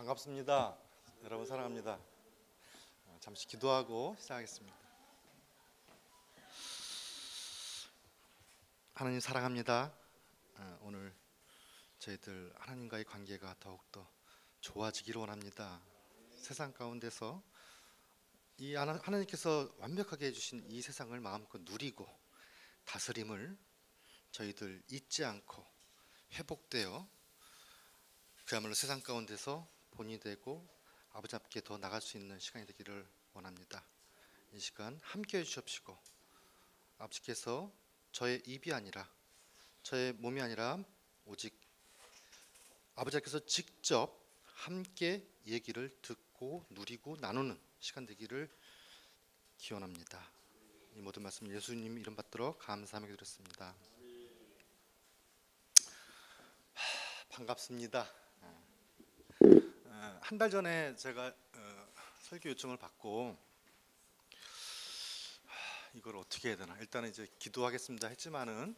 반갑습니다. 여러분 사랑합니다. 잠시 기도하고 시작하겠습니다. 하나님 사랑합니다. 오늘 저희들 하나님과의 관계가 더욱더 좋아지기를 원합니다. 세상 가운데서 이 하나님께서 완벽하게 해주신 이 세상을 마음껏 누리고 다스림을 저희들 잊지 않고 회복되어 그야말로 세상 가운데서 본이 되고 아버지 앞에 더 나갈 수 있는 시간이 되기를 원합니다. 이 시간 함께 해주십시고 아버지께서 저의 입이 아니라 저의 몸이 아니라 오직 아버지께서 직접 함께 얘기를 듣고 누리고 나누는 시간 되기를 기원합니다. 이 모든 말씀 예수님 이름 받들어 감사하며 드렸습니다. 반갑습니다. 한 달 전에 제가 설교 요청을 받고 이걸 어떻게 해야 되나 일단은 이제 기도하겠습니다 했지만은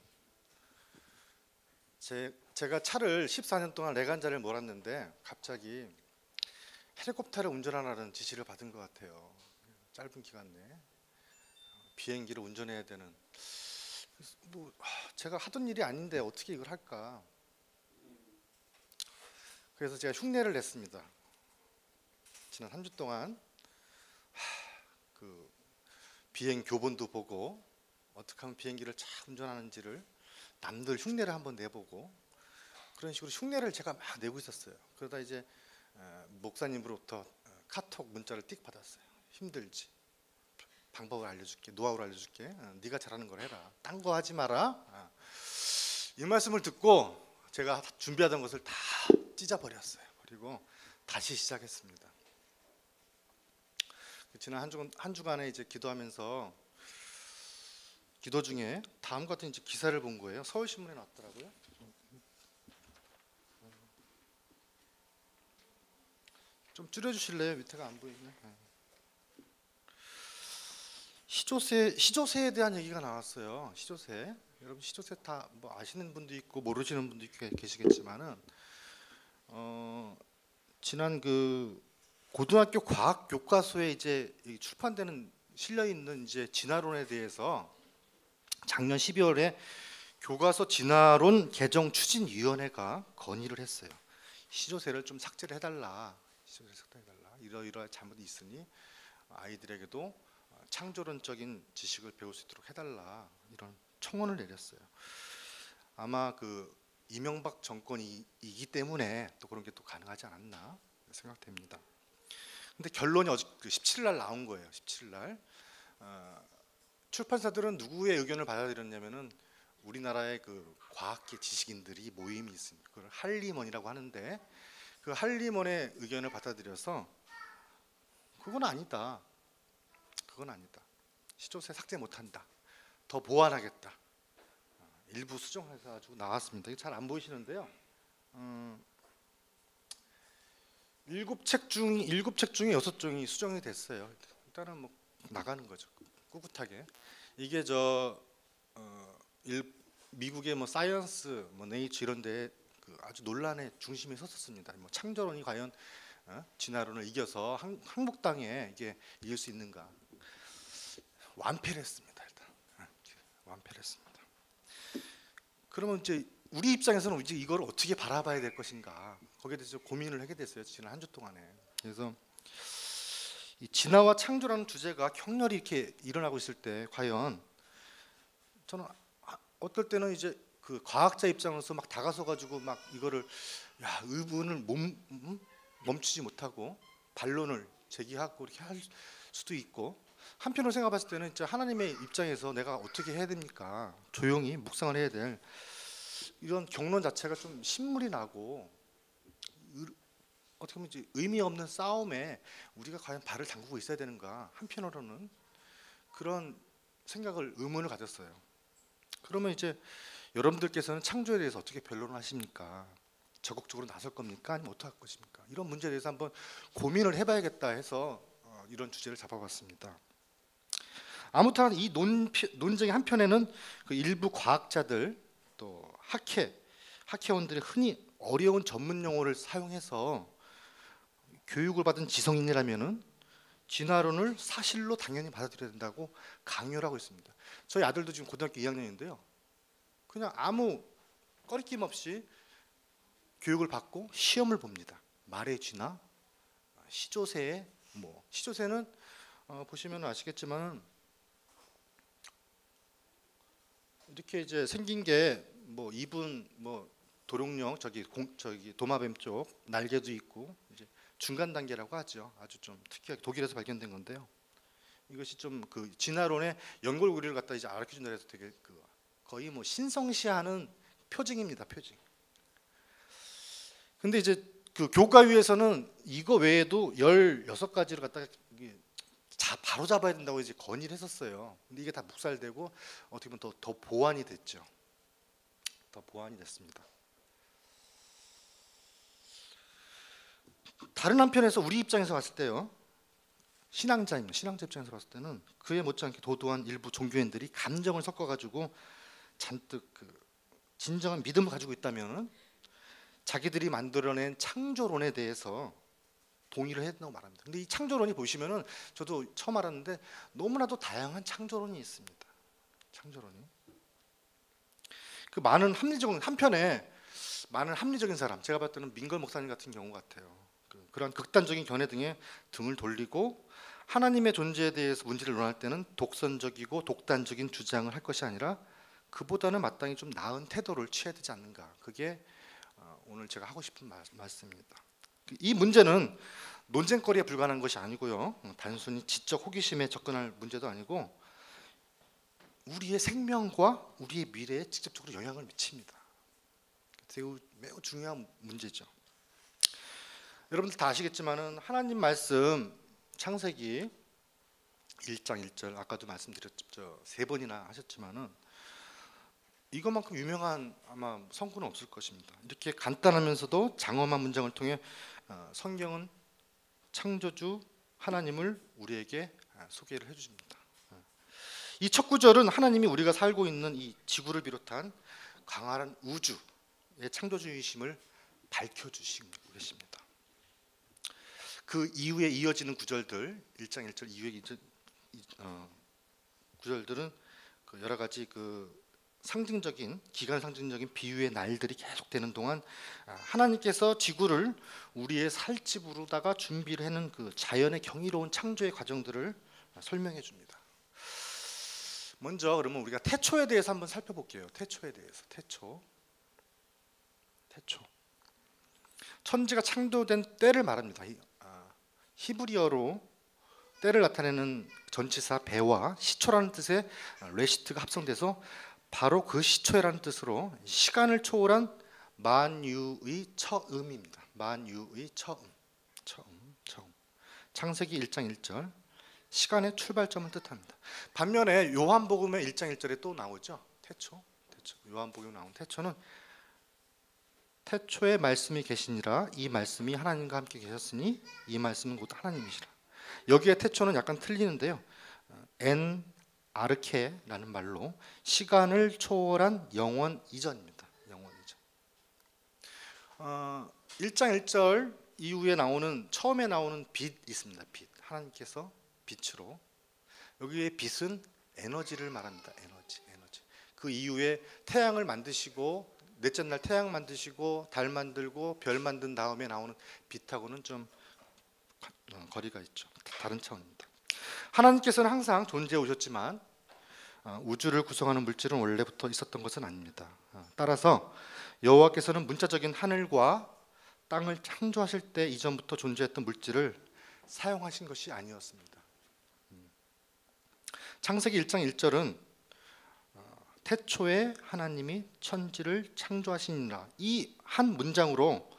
제가 차를 14년 동안 레간자를 몰았는데 갑자기 헬리콥터를 운전하라는 지시를 받은 것 같아요. 짧은 기간 내에 비행기를 운전해야 되는 제가 하던 일이 아닌데 어떻게 이걸 할까. 그래서 제가 흉내를 냈습니다. 지난 3주 동안 그 비행 교본도 보고 어떻게 하면 비행기를 잘 운전하는지를 남들 흉내를 한번 내보고 그런 식으로 흉내를 제가 막 내고 있었어요. 그러다 이제 목사님으로부터 카톡 문자를 띡 받았어요. 힘들지? 방법을 알려줄게. 노하우를 알려줄게. 네가 잘하는 걸 해라. 딴 거 하지 마라. 이 말씀을 듣고 제가 준비하던 것을 다 찢어버렸어요. 그리고 다시 시작했습니다. 지난 한 주간에 이제 기도하면서 기도 중에 다음 같은 이제 기사를 본 거예요. 서울신문에 나왔더라고요. 좀 줄여주실래요? 밑에가 안 보이네. 시조새에 대한 얘기가 나왔어요. 시조새. 여러분 시조새 다 뭐 아시는 분도 있고 모르시는 분도 계시겠지만은 지난 그 고등학교 과학 교과서에 이제 출판되는 실려 있는 이제 진화론에 대해서 작년 12월에 교과서 진화론 개정 추진 위원회가 건의를 했어요. 시조새를 좀 삭제를 해달라. 시조새를 삭제해달라. 이러이러한 잘못이 있으니 아이들에게도 창조론적인 지식을 배울 수 있도록 해달라. 이런 청원을 내렸어요. 아마 그 이명박 정권이기 때문에 또 그런 게 또 가능하지 않았나 생각됩니다. 근데 결론이 어제 17일 날 나온 거예요. 17일 날 출판사들은 누구의 의견을 받아들였냐면은 우리나라의 그 과학계 지식인들이 모임이 있습니다. 그걸 한림원이라고 하는데 그 한림원의 의견을 받아들여서 그건 아니다. 그건 아니다. 시조새 삭제 못한다. 더 보완하겠다. 일부 수정해서 가지고 나왔습니다. 잘 안 보이시는데요. 7책 중에 6종이 수정이 됐어요. 일단은 뭐 나가는 거죠. 꿋꿋하게. 이게 미국의 뭐 사이언스, 뭐 네이처 이런 데 그 아주 논란의 중심에 섰었습니다. 뭐 창조론이 과연 진화론을 이겨서 한국당에 이게 이길 수 있는가? 완패를 했습니다. 일단 완패를 했습니다. 그러면 이제 우리 입장에서는 이제 이걸 어떻게 바라봐야 될 것인가 거기에 대해서 고민을 하게 됐어요. 지난 한 주 동안에. 그래서 이 진화와 창조라는 주제가 격렬히 이렇게 일어나고 있을 때 과연 저는 어떨 때는 이제 그 과학자 입장으로서 막 다가서 가지고 막 이거를 의문을 멈추지 못하고 반론을 제기하고 이렇게 할 수도 있고 한편으로 생각해봤을 때는 진짜 하나님의 입장에서 내가 어떻게 해야 됩니까? 조용히 묵상을 해야 될 이런 경론 자체가 좀 신물이 나고 어떻게 보면 이제 의미 없는 싸움에 우리가 과연 발을 담그고 있어야 되는가 한편으로는 그런 생각을 의문을 가졌어요. 그러면 이제 여러분들께서는 창조에 대해서 어떻게 변론을 하십니까? 적극적으로 나설 겁니까? 아니면 어떻게 할 것입니까? 이런 문제에 대해서 한번 고민을 해봐야겠다 해서 이런 주제를 잡아봤습니다. 아무튼 이 논쟁의 한편에는 그 일부 과학자들 또 학회원들이 흔히 어려운 전문 용어를 사용해서 교육을 받은 지성인이라면은 진화론을 사실로 당연히 받아들여야 된다고 강요를 하고 있습니다. 저희 아들도 지금 고등학교 2학년인데요. 그냥 아무 꺼리낌 없이 교육을 받고 시험을 봅니다. 말의 진화, 시조새의 시조새는 보시면 아시겠지만 이렇게 이제 생긴 게 입은 도룡령 저기 도마뱀 쪽 날개도 있고 이제 중간 단계라고 하죠. 아주 좀 특이하게 독일에서 발견된 건데요. 이것이 좀 그 진화론의 연골고리를 갖다 이제 알려준다 해서 되게 거의 신성시하는 표징입니다. 표징. 근데 이제 그 교과위에서는 이거 외에도 16가지를 갖다가 바로 잡아야 된다고 이제 건의를 했었어요. 근데 이게 다 묵살되고 어떻게 보면 더 보완이 됐죠. 더 보완이 됐습니다. 다른 한편에서 우리 입장에서 봤을 때요, 신앙자 입장에서 봤을 때는 그에 못지않게 도도한 일부 종교인들이 감정을 섞어가지고 잔뜩 진정한 믿음을 가지고 있다면 자기들이 만들어낸 창조론에 대해서 동의를 했다고 말합니다. 근데 이 창조론이 보시면은 저도 처음 알았는데 너무나도 다양한 창조론이 있습니다. 창조론이 많은 한편에 많은 합리적인 사람, 제가 봤을 때는 민걸 목사님 같은 경우 같아요. 그런 극단적인 견해 등에 등을 돌리고 하나님의 존재에 대해서 문제를 논할 때는 독선적이고 독단적인 주장을 할 것이 아니라 그보다는 마땅히 좀 나은 태도를 취해야 되지 않는가. 그게 오늘 제가 하고 싶은 말씀입니다. 이 문제는 논쟁거리에 불과한 것이 아니고요, 단순히 지적 호기심에 접근할 문제도 아니고 우리의 생명과 우리의 미래에 직접적으로 영향을 미칩니다. 매우 중요한 문제죠. 여러분들 다 아시겠지만은 하나님 말씀 창세기 1장 1절 아까도 말씀드렸죠. 3번이나 하셨지만은 이것만큼 유명한 아마 성구는 없을 것입니다. 이렇게 간단하면서도 장엄한 문장을 통해 성경은 창조주 하나님을 우리에게 소개를 해주십니다. 이 첫 구절은 하나님이 우리가 살고 있는 이 지구를 비롯한 광활한 우주의 창조주이심을 밝혀주시고 계십니다. 그 이후에 이어지는 구절들, 1장 1절 이후의 구절들은 여러 가지 기간 상징적인 비유의 날들이 계속되는 동안 하나님께서 지구를 우리의 살 집으로다가 준비를 해놓은 자연의 경이로운 창조의 과정들을 설명해 줍니다. 먼저 그러면 우리가 태초에 대해서 한번 살펴볼게요. 태초에 대해서. 태초. 천지가 창조된 때를 말합니다. 히브리어로 때를 나타내는 전치사 배와 시초라는 뜻의 레시트가 합성돼서 바로 그 시초라는 뜻으로 시간을 초월한 만유의 처음입니다. 만유의 처음. 창세기 1장 1절 시간의 출발점을 뜻합니다. 반면에 요한복음의 1장 1절에 또 나오죠. 태초. 요한복음에 나온 태초는 태초에 말씀이 계시니라 이 말씀이 하나님과 함께 계셨으니 이 말씀은 곧 하나님이시라. 여기에 태초는 약간 틀리는데요. 엔 아르케라는 말로 시간을 초월한 영원 이전입니다. 영원 이전. 1장 1절 이후에 처음에 나오는 빛 있습니다. 빛. 하나님께서 빛으로. 여기에 빛은 에너지를 말합니다. 에너지. 그 이후에 태양을 만드시고 넷째 날 태양 만드시고 달 만들고 별 만든 다음에 나오는 빛하고는 좀 거리가 있죠. 다른 차원입니다. 하나님께서는 항상 존재해 오셨지만 우주를 구성하는 물질은 원래부터 있었던 것은 아닙니다. 따라서 여호와께서는 문자적인 하늘과 땅을 창조하실 때 이전부터 존재했던 물질을 사용하신 것이 아니었습니다. 창세기 1장 1절은 태초에 하나님이 천지를 창조하시니라 이 한 문장으로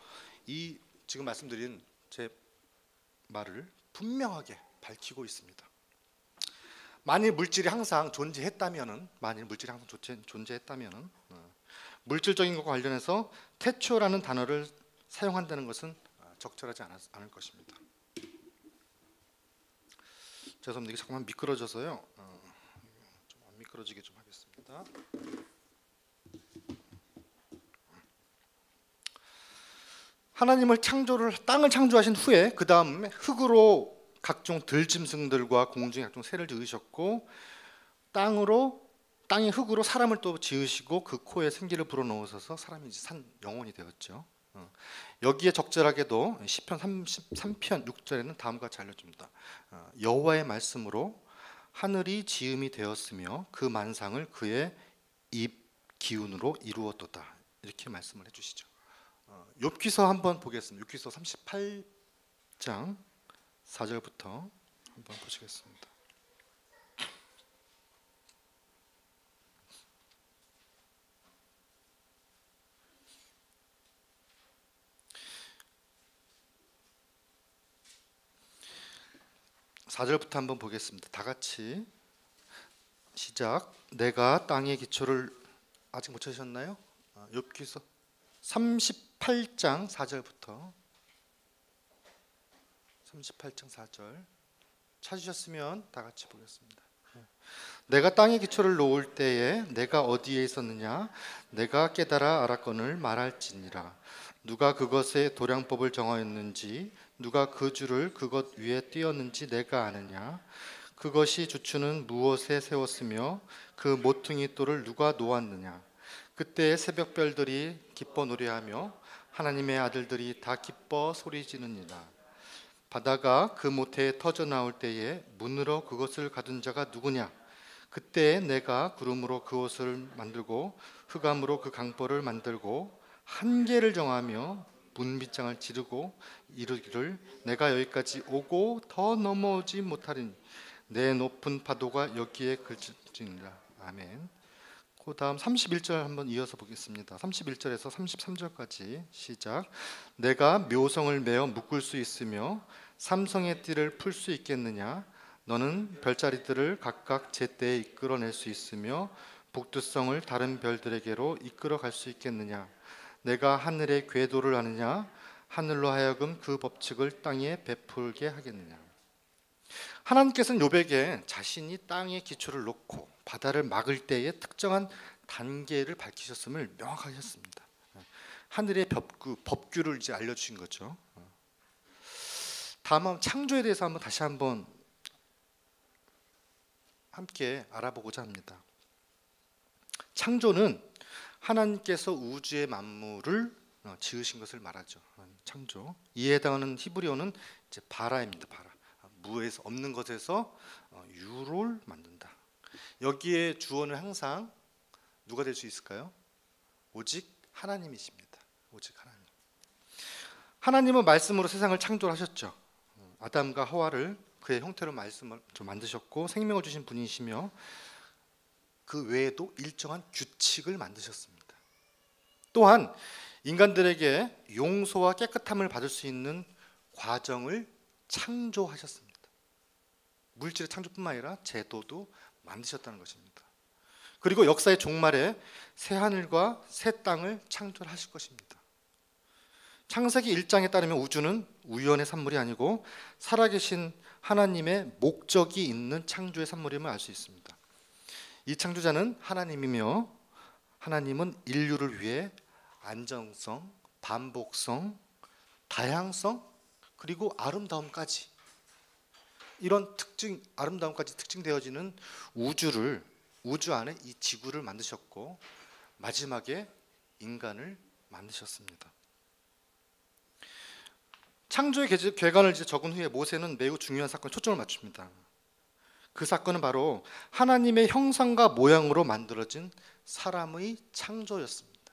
이 지금 말씀드린 제 말을 분명하게 밝히고 있습니다. 만일 물질이 항상 존재했다면은 물질적인 것과 관련해서 태초라는 단어를 사용한다는 것은 적절하지 않을 것입니다. 죄송합니다. 이게 잠깐만 미끄러져서요. 좀 안 미끄러지게 좀 하겠습니다. 땅을 창조하신 후에 그 다음에 흙으로 각종 들짐승들과 공중의 각종 새를 지으셨고 땅의 흙으로 사람을 또 지으시고 그 코에 생기를 불어넣으셔서 사람이 이제 산 영혼이 되었죠. 여기에 적절하게도 시편 33편 6절에는 다음과 같이 알려줍니다. 여호와의 말씀으로 하늘이 지음이 되었으며 그 만상을 그의 입 기운으로 이루었도다. 이렇게 말씀을 해주시죠. 욥기서 한번 보겠습니다. 욥기서 38장 4절부터 한번 보시겠습니다. (4절부터) 한번 보겠습니다. 다 같이 시작. 내가 땅의 기초를 아직 못 찾으셨나요? 욥기서 38장 4절부터 38장 4절 찾으셨으면 다 같이 보겠습니다. 내가 땅의 기초를 놓을 때에 내가 어디에 있었느냐? 내가 깨달아 알았거늘 말할지니라. 누가 그것의 도량법을 정하였는지 누가 그 줄을 그것 위에 띄었는지 내가 아느냐? 그것이 주추는 무엇에 세웠으며 그 모퉁이 돌을 누가 놓았느냐? 그때 새벽별들이 기뻐 노래하며 하나님의 아들들이 다 기뻐 소리지르니라. 바다가 그 모태에 터져 나올 때에 문으로 그것을 가둔 자가 누구냐? 그때 내가 구름으로 그 옷을 만들고 흑암으로 그 강벌을 만들고 한계를 정하며 문빗장을 지르고 이르기를 내가 여기까지 오고 더 넘어오지 못하리니 내 높은 파도가 여기에 그칠지니라. 아멘. 그 다음 31절 한번 이어서 보겠습니다. 31절에서 33절까지 시작. 내가 묘성을 메어 묶을 수 있으며 삼성의 띠를 풀 수 있겠느냐? 너는 별자리들을 각각 제때에 이끌어낼 수 있으며 북두성을 다른 별들에게로 이끌어 갈 수 있겠느냐? 내가 하늘의 궤도를 아느냐? 하늘로 하여금 그 법칙을 땅에 베풀게 하겠느냐? 하나님께서는 욥에게 자신이 땅의 기초를 놓고 바다를 막을 때의 특정한 단계를 밝히셨음을 명확하게 하셨습니다. 하늘의 법규를 이제 알려주신 거죠. 다음 창조에 대해서 다시 한번 함께 알아보고자 합니다. 창조는 하나님께서 우주의 만물을 지으신 것을 말하죠. 창조. 이에 해당하는 히브리어는 이제 바라입니다. 바라. 무에서 없는 것에서 유를 만든다. 여기에 주어는 항상 누가 될 수 있을까요? 오직 하나님이십니다. 오직 하나님. 하나님은 말씀으로 세상을 창조하셨죠. 아담과 하와를 그의 형태로 말씀을 만드셨고 생명을 주신 분이시며 그 외에도 일정한 규칙을 만드셨습니다. 또한 인간들에게 용서와 깨끗함을 받을 수 있는 과정을 창조하셨습니다. 물질의 창조뿐만 아니라 제도도 만드셨다는 것입니다. 그리고 역사의 종말에 새 하늘과 새 땅을 창조하실 것입니다. 창세기 1장에 따르면 우주는 우연의 산물이 아니고 살아계신 하나님의 목적이 있는 창조의 산물임을 알 수 있습니다. 이 창조자는 하나님이며 하나님은 인류를 위해 안정성, 반복성, 다양성 그리고 아름다움까지 이런 아름다움까지 특징되어지는 우주 안에 이 지구를 만드셨고 마지막에 인간을 만드셨습니다. 창조의 궤관을 적은 후에 모세는 매우 중요한 사건에 초점을 맞춥니다. 그 사건은 바로 하나님의 형상과 모양으로 만들어진 사람의 창조였습니다.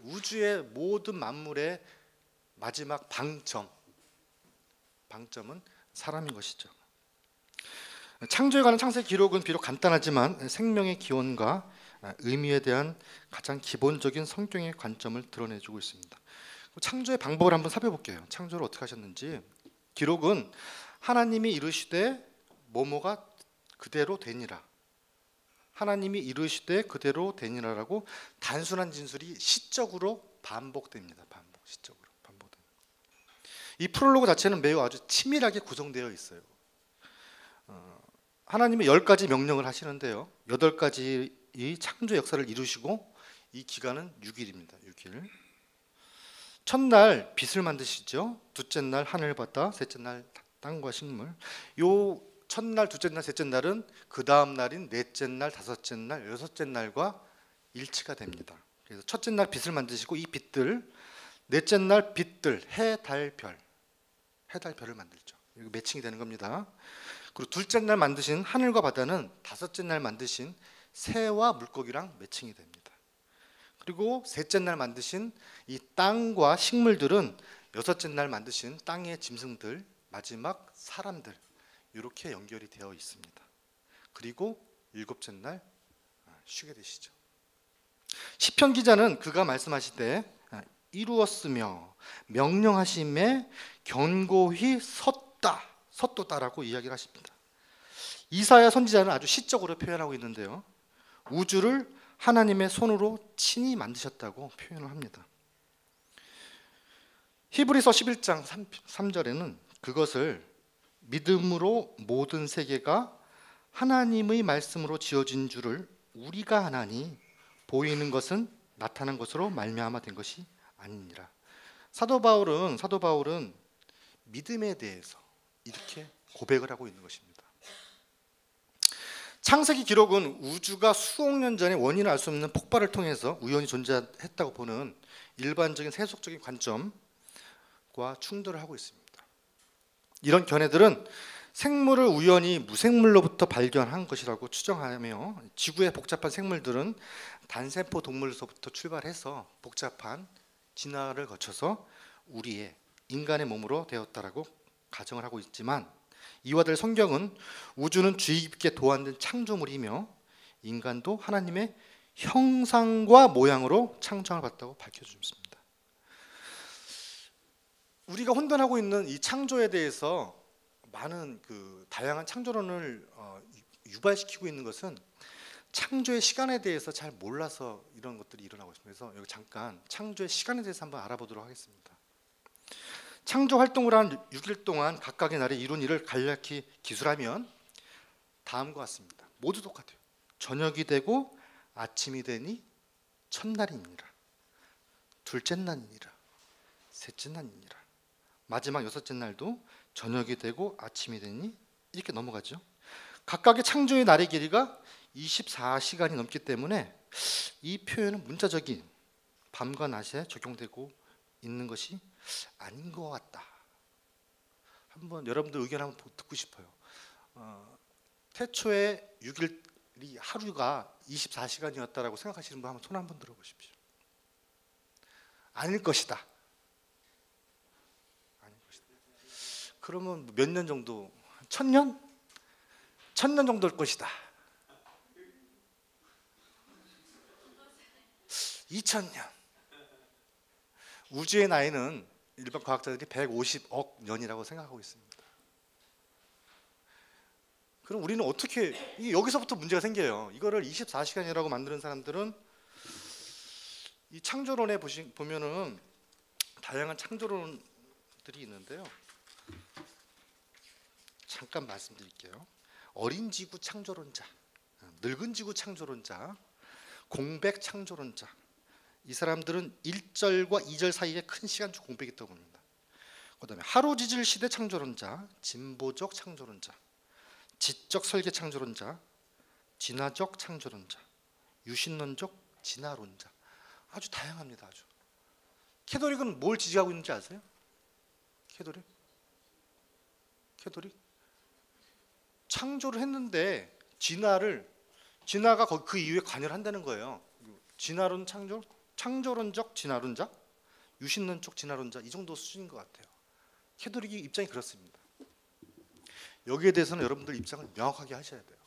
우주의 모든 만물의 마지막 방점은 사람인 것이죠. 창조에 관한 창세기 기록은 비록 간단하지만 생명의 기원과 의미에 대한 가장 기본적인 성경의 관점을 드러내주고 있습니다. 창조의 방법을 한번 살펴볼게요. 창조를 어떻게 하셨는지. 기록은 하나님이 이르시되 뭐뭐가 그대로 되니라. 하나님이 이르시되 그대로 되니라라고 단순한 진술이 시적으로 반복됩니다. 시적으로 반복됩니다. 이 프롤로그 자체는 매우 아주 치밀하게 구성되어 있어요. 하나님이 10가지 명령을 하시는데요. 8가지의 창조 역사를 이루시고 이 기간은 6일입니다. 6일. 첫날 빛을 만드시죠. 둘째 날 하늘 바다, 셋째 날 땅과 식물. 요 첫날, 둘째 날, 셋째 날은 그 다음 날인 넷째 날, 다섯째 날, 여섯째 날과 일치가 됩니다. 그래서 첫째 날 빛을 만드시고 이 빛들, 넷째 날 빛들, 해, 달, 별, 해, 달, 별을 만들죠. 이거 매칭이 되는 겁니다. 그리고 둘째 날 만드신 하늘과 바다는 다섯째 날 만드신 새와 물고기랑 매칭이 됩니다. 그리고 셋째 날 만드신 이 땅과 식물들은 여섯째 날 만드신 땅의 짐승들, 마지막 사람들, 이렇게 연결이 되어 있습니다. 그리고 일곱째 날 쉬게 되시죠. 시편 기자는 그가 말씀하실 때 이루었으며 명령하심에 견고히 섰도다라고 이야기를 하십니다. 이사야 선지자는 아주 시적으로 표현하고 있는데요. 우주를 하나님의 손으로 친히 만드셨다고 표현을 합니다. 히브리서 11장 3절에는 그것을 믿음으로 모든 세계가 하나님의 말씀으로 지어진 줄을 우리가 하나니 보이는 것은 나타난 것으로 말미암아 된 것이 아니니라. 사도 바울은 믿음에 대해서 이렇게 고백을 하고 있는 것입니다. 창세기 기록은 우주가 수억 년 전에 원인을 알 수 없는 폭발을 통해서 우연히 존재했다고 보는 일반적인 세속적인 관점과 충돌을 하고 있습니다. 이런 견해들은 생물을 우연히 무생물로부터 발견한 것이라고 추정하며 지구의 복잡한 생물들은 단세포 동물로부터 출발해서 복잡한 진화를 거쳐서 우리의 인간의 몸으로 되었다라고 가정을 하고 있지만 이와 달리 성경은 우주는 주의 깊게 도안된 창조물이며 인간도 하나님의 형상과 모양으로 창조를 받았다고 밝혀줍니다. 우리가 혼돈하고 있는 이 창조에 대해서 많은 다양한 창조론을 유발시키고 있는 것은 창조의 시간에 대해서 잘 몰라서 이런 것들이 일어나고 있습니다. 그래서 여기 잠깐 창조의 시간에 대해서 한번 알아보도록 하겠습니다. 창조 활동을 한 6일 동안 각각의 날에 이룬 일을 간략히 기술하면 다음과 같습니다. 모두 똑같아요. 저녁이 되고 아침이 되니 첫날이니라. 둘째 날이니라. 셋째 날이니라. 마지막 여섯째 날도 저녁이 되고 아침이 되니 이렇게 넘어가죠. 각각의 창조의 날의 길이가 24시간이 넘기 때문에 이 표현은 문자적인 밤과 낮에 적용되고 있는 것이 아닌 것 같다. 한번 여러분들 의견 한번 듣고 싶어요. 태초에 6일이 하루가 24시간이었다라고 생각하시는 분 한번 손 한번 들어보십시오. 아닐 것이다. 아닐 것이다. 그러면 몇 년 정도? 1000년? 1000년 정도일 것이다. 2000년. 우주의 나이는 일반 과학자들이 150억 년이라고 생각하고 있습니다. 그럼 우리는 어떻게 여기서부터 문제가 생겨요. 이거를 24시간이라고 만드는 사람들은 이 창조론에 보면은 다양한 창조론들이 있는데요. 잠깐 말씀드릴게요. 어린 지구 창조론자, 늙은 지구 창조론자, 공백 창조론자. 이 사람들은 1절과 2절 사이에 큰 시간적 공백이 있다고 봅니다. 그다음에 하루지질 시대 창조론자, 진보적 창조론자, 지적 설계 창조론자, 진화적 창조론자, 유신론적 진화론자. 아주 다양합니다. 아주. 캐톨릭은 뭘 지지하고 있는지 아세요? 캐톨릭? 창조를 했는데 진화가 그 이후에 관여를 한다는 거예요. 진화론 창조론적 진화론자, 유신론적 진화론자, 이 정도 수준인 것 같아요. 캐톨릭 입장이 그렇습니다. 여기에 대해서는 여러분들 입장을 명확하게 하셔야 돼요.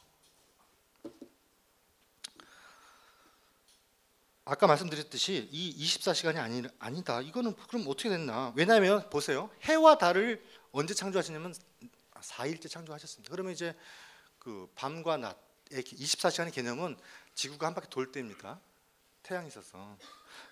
아까 말씀드렸듯이 이 24시간이 아니다. 이거는 그럼 어떻게 됐나? 왜냐하면 보세요. 해와 달을 언제 창조하시냐면 4일째 창조하셨습니다. 그러면 이제 그 밤과 낮의 24시간의 개념은 지구가 한 바퀴 돌 때입니다. 태양이 있어서.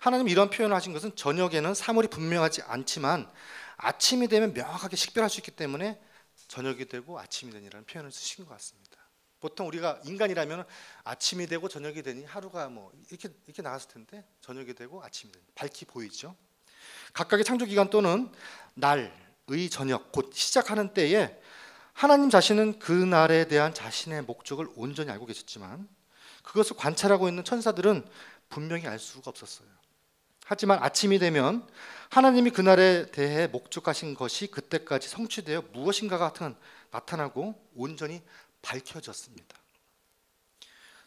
하나님이 이런 표현을 하신 것은 저녁에는 사물이 분명하지 않지만 아침이 되면 명확하게 식별할 수 있기 때문에 저녁이 되고 아침이 되니라는 표현을 쓰신 것 같습니다. 보통 우리가 인간이라면 아침이 되고 저녁이 되니 하루가 뭐 이렇게 나갔을 텐데 저녁이 되고 아침이 되니 밝히 보이죠. 각각의 창조 기간 또는 날의 저녁, 곧 시작하는 때에 하나님 자신은 그 날에 대한 자신의 목적을 온전히 알고 계셨지만 그것을 관찰하고 있는 천사들은 분명히 알 수가 없었어요. 하지만 아침이 되면 하나님이 그날에 대해 목적하신 것이 그때까지 성취되어 무엇인가 같은 나타나고 온전히 밝혀졌습니다.